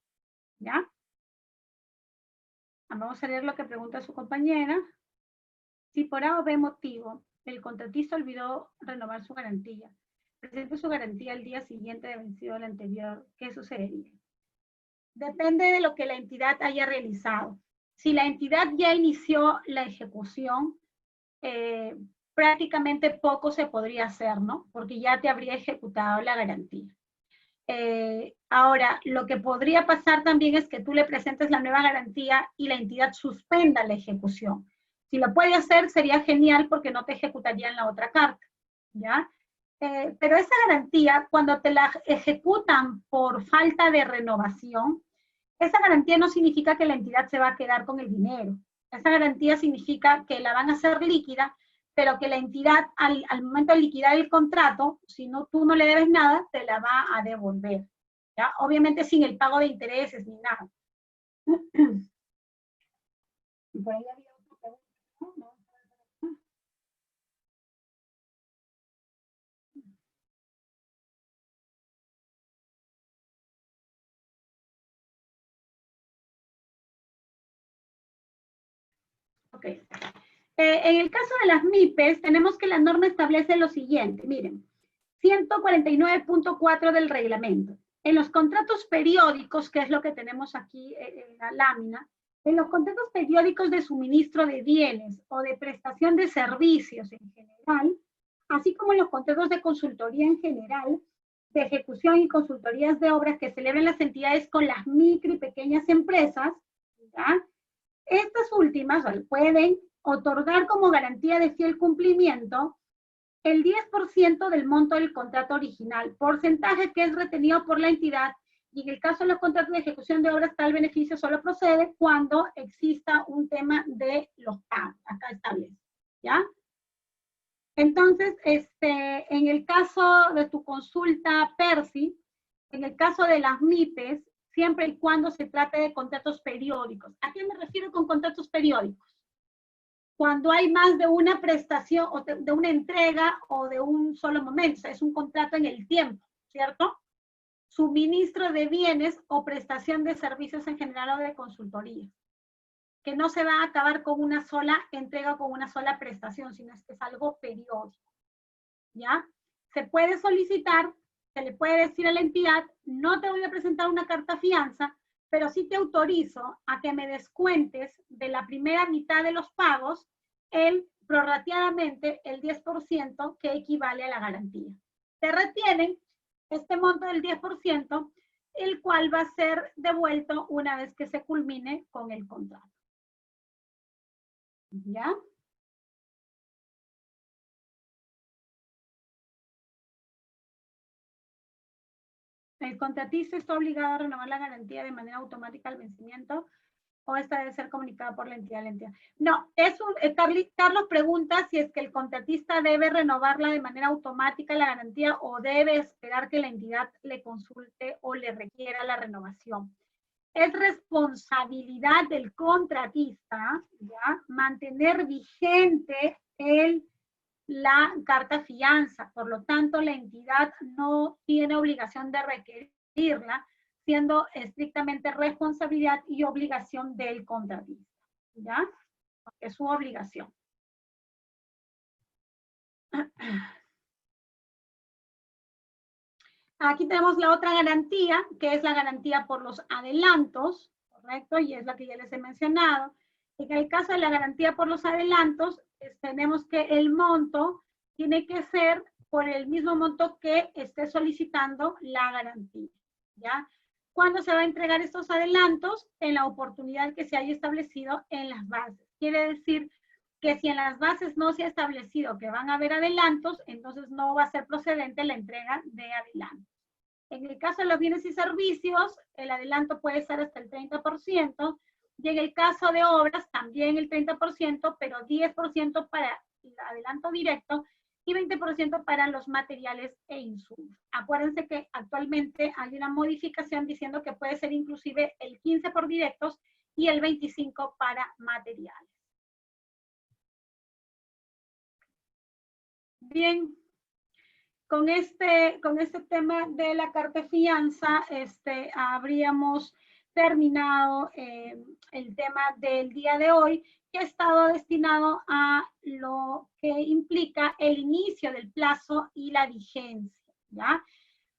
[SPEAKER 1] ¿ya? Vamos a leer lo que pregunta su compañera. Si por A o B motivo el contratista olvidó renovar su garantía, presente su garantía el día siguiente de vencido el anterior, ¿qué sucedería? Depende de lo que la entidad haya realizado. Si la entidad ya inició la ejecución, prácticamente poco se podría hacer, ¿no? Porque ya te habría ejecutado la garantía. Ahora, lo que podría pasar también es que tú le presentes la nueva garantía y la entidad suspenda la ejecución. Si lo puede hacer, sería genial porque no te ejecutarían la otra carta, ¿ya? Pero esa garantía, cuando te la ejecutan por falta de renovación, esa garantía no significa que la entidad se va a quedar con el dinero. Esa garantía significa que la van a hacer líquida, pero que la entidad al momento de liquidar el contrato, si no, tú no le debes nada, te la va a devolver, ¿ya? Obviamente sin el pago de intereses ni nada. Por ahí había otra pregunta, ¿no? Ok. En el caso de las MIPES, tenemos que la norma establece lo siguiente. Miren, 149.4 del reglamento. En los contratos periódicos, que es lo que tenemos aquí en la lámina, en los contratos periódicos de suministro de bienes o de prestación de servicios en general, así como en los contratos de consultoría en general, de ejecución y consultorías de obras que celebren las entidades con las micro y pequeñas empresas, ¿ya? Estas últimas pueden otorgar como garantía de fiel cumplimiento el 10% del monto del contrato original, porcentaje que es retenido por la entidad, y en el caso de los contratos de ejecución de obras, tal beneficio solo procede cuando exista un tema de los pagos. Acá establece, ¿ya? Entonces, en el caso de tu consulta, Percy, en el caso de las MIPES, siempre y cuando se trate de contratos periódicos. ¿A qué me refiero con contratos periódicos? Cuando hay más de una prestación o de una entrega o de un solo momento, o sea, es un contrato en el tiempo, ¿cierto? Suministro de bienes o prestación de servicios en general o de consultoría, que no se va a acabar con una sola entrega o con una sola prestación, sino que es algo periódico, ¿ya? Se puede solicitar, se le puede decir a la entidad, no te voy a presentar una carta fianza, pero sí te autorizo a que me descuentes de la primera mitad de los pagos prorrateadamente el 10% que equivale a la garantía. Te retienen este monto del 10%, el cual va a ser devuelto una vez que se culmine con el contrato. ¿Ya? El contratista está obligado a renovar la garantía de manera automática al vencimiento o esta debe ser comunicada por la entidad a la entidad. No, Carlos pregunta si es que el contratista debe renovarla de manera automática la garantía o debe esperar que la entidad le consulte o le requiera la renovación. Es responsabilidad del contratista, ¿ya?, mantener vigente la carta fianza. Por lo tanto, la entidad no tiene obligación de requerirla, siendo estrictamente responsabilidad y obligación del contratista, ¿ya? Es su obligación. Aquí tenemos la otra garantía, que es la garantía por los adelantos, ¿correcto? Y es la que ya les he mencionado. En el caso de la garantía por los adelantos, tenemos que el monto tiene que ser por el mismo monto que esté solicitando la garantía, ¿ya? ¿Cuándo se va a entregar estos adelantos? En la oportunidad que se haya establecido en las bases. Quiere decir que si en las bases no se ha establecido que van a haber adelantos, entonces no va a ser procedente la entrega de adelantos. En el caso de los bienes y servicios, el adelanto puede ser hasta el 30%, y en el caso de obras también el 30%, pero 10% para el adelanto directo y 20% para los materiales e insumos. Acuérdense que actualmente hay una modificación diciendo que puede ser inclusive el 15% por directos y el 25% para materiales. Bien, con este tema de la carta de fianza, habríamos terminado el tema del día de hoy, que ha estado destinado a lo que implica el inicio del plazo y la vigencia, ¿ya?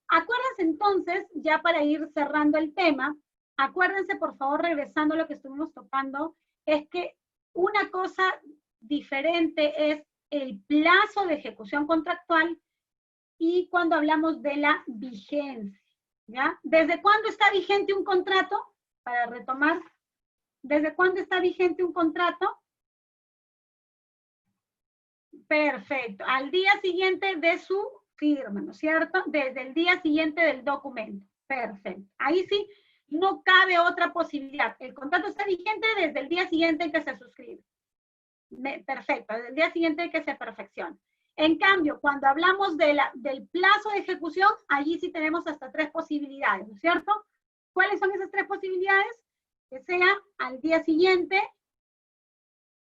[SPEAKER 1] Acuérdense entonces, ya para ir cerrando el tema, acuérdense por favor, regresando a lo que estuvimos tocando, es que una cosa diferente es el plazo de ejecución contractual y cuando hablamos de la vigencia, ¿ya? ¿Desde cuándo está vigente un contrato? Para retomar, ¿desde cuándo está vigente un contrato? Perfecto, al día siguiente de su firma, ¿no es cierto? Desde el día siguiente del documento. Perfecto. Ahí sí, no cabe otra posibilidad. El contrato está vigente desde el día siguiente en que se suscribe. Perfecto, desde el día siguiente en que se perfecciona. En cambio, cuando hablamos del plazo de ejecución, allí sí tenemos hasta 3 posibilidades, ¿no es cierto? ¿Cuáles son esas 3 posibilidades? Que sea al día siguiente,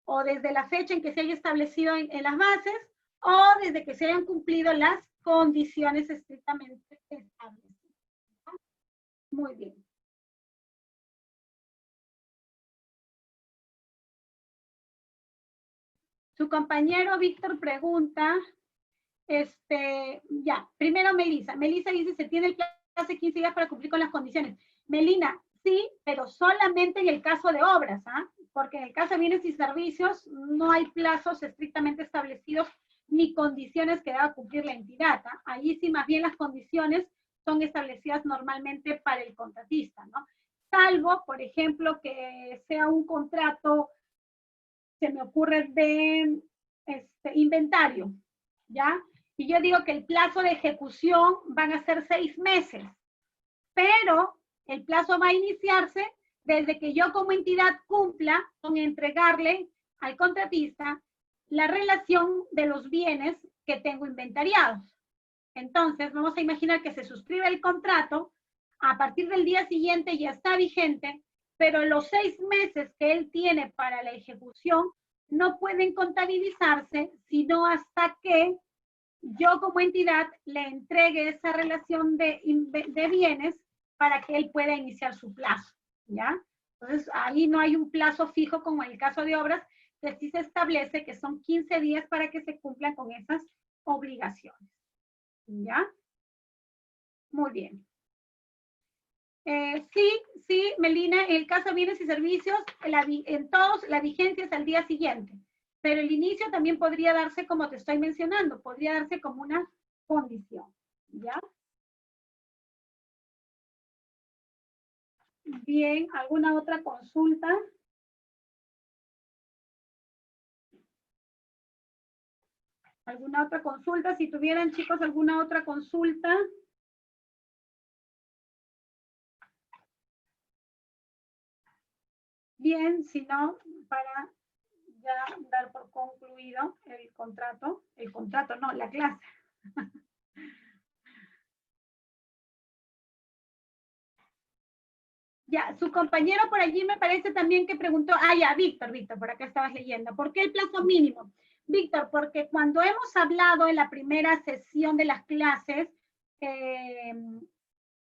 [SPEAKER 1] o desde la fecha en que se haya establecido en las bases, o desde que se hayan cumplido las condiciones estrictamente establecidas. Muy bien. Su compañero Víctor pregunta, ya, primero Melissa. Melissa dice, se tiene el plazo de 15 días para cumplir con las condiciones. Melina, sí, pero solamente en el caso de obras, ¿ah? Porque en el caso de bienes y servicios no hay plazos estrictamente establecidos ni condiciones que deba cumplir la entidad, ¿ah? Allí sí más bien las condiciones son establecidas normalmente para el contratista, ¿no? Salvo, por ejemplo, que sea un contrato, se me ocurre, de inventario, ¿ya? Y yo digo que el plazo de ejecución van a ser 6 meses, pero el plazo va a iniciarse desde que yo como entidad cumpla con entregarle al contratista la relación de los bienes que tengo inventariados. Entonces, vamos a imaginar que se suscribe el contrato, a partir del día siguiente ya está vigente, pero los 6 meses que él tiene para la ejecución no pueden contabilizarse, sino hasta que yo como entidad le entregue esa relación de bienes para que él pueda iniciar su plazo, ¿ya? Entonces, ahí no hay un plazo fijo como en el caso de obras, que sí se establece que son 15 días para que se cumplan con esas obligaciones, ¿ya? Muy bien. Sí, Melina, en el caso de bienes y servicios, en todos la vigencia es al día siguiente, pero el inicio también podría darse como te estoy mencionando, podría darse como una condición, ¿ya? Bien, ¿alguna otra consulta? ¿Alguna otra consulta? Si tuvieran, chicos, alguna otra consulta. Bien, si no, para ya dar por concluido el contrato no, la clase. Ya, su compañero por allí me parece también que preguntó, ya, Víctor, por acá estabas leyendo, ¿por qué el plazo mínimo? Víctor, porque cuando hemos hablado en la primera sesión de las clases, en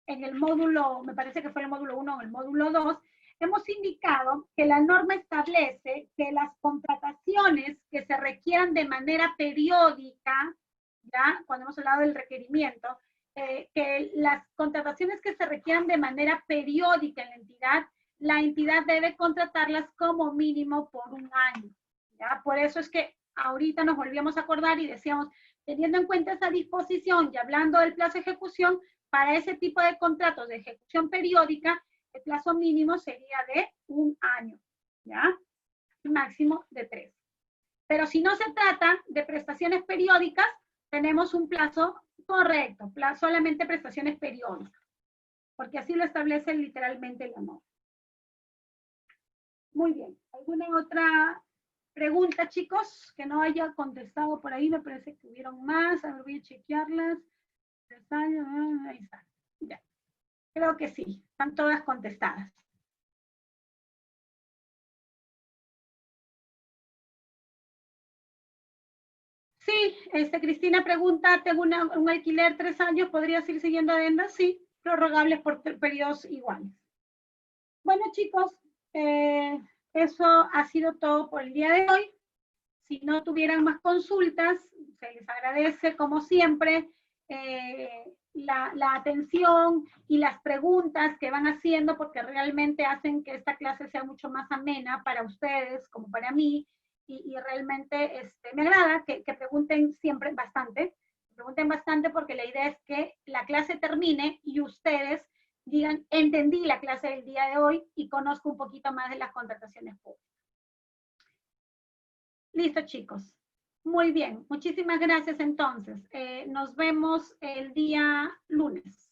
[SPEAKER 1] el módulo, me parece que fue el módulo 1 o el módulo 2, hemos indicado que la norma establece que las contrataciones que se requieran de manera periódica, ya, cuando hemos hablado del requerimiento, que las contrataciones que se requieran de manera periódica en la entidad debe contratarlas como mínimo por un año, ¿ya? Por eso es que ahorita nos volvíamos a acordar y decíamos, teniendo en cuenta esa disposición y hablando del plazo de ejecución, para ese tipo de contratos de ejecución periódica, el plazo mínimo sería de un año, ¿ya? Máximo de 3. Pero si no se trata de prestaciones periódicas, tenemos un plazo correcto, solamente prestaciones periódicas, porque así lo establece literalmente la norma. Muy bien. ¿Alguna otra pregunta, chicos, que no haya contestado por ahí? Me parece que hubieron más. A ver, voy a chequearlas. Ahí está. Ya. Creo que sí. Están todas contestadas. Sí, Cristina pregunta, tengo un alquiler 3 años, ¿podría seguir siguiendo adendas? Sí, prorrogables por periodos iguales. Bueno, chicos, eso ha sido todo por el día de hoy. Si no tuvieran más consultas, se les agradece, como siempre, la atención y las preguntas que van haciendo, porque realmente hacen que esta clase sea mucho más amena para ustedes, como para mí, y realmente me agrada que pregunten siempre bastante, porque la idea es que la clase termine y ustedes digan, entendí la clase del día de hoy y conozco un poquito más de las contrataciones públicas. Listo, chicos. Muy bien. Muchísimas gracias entonces. Nos vemos el día lunes.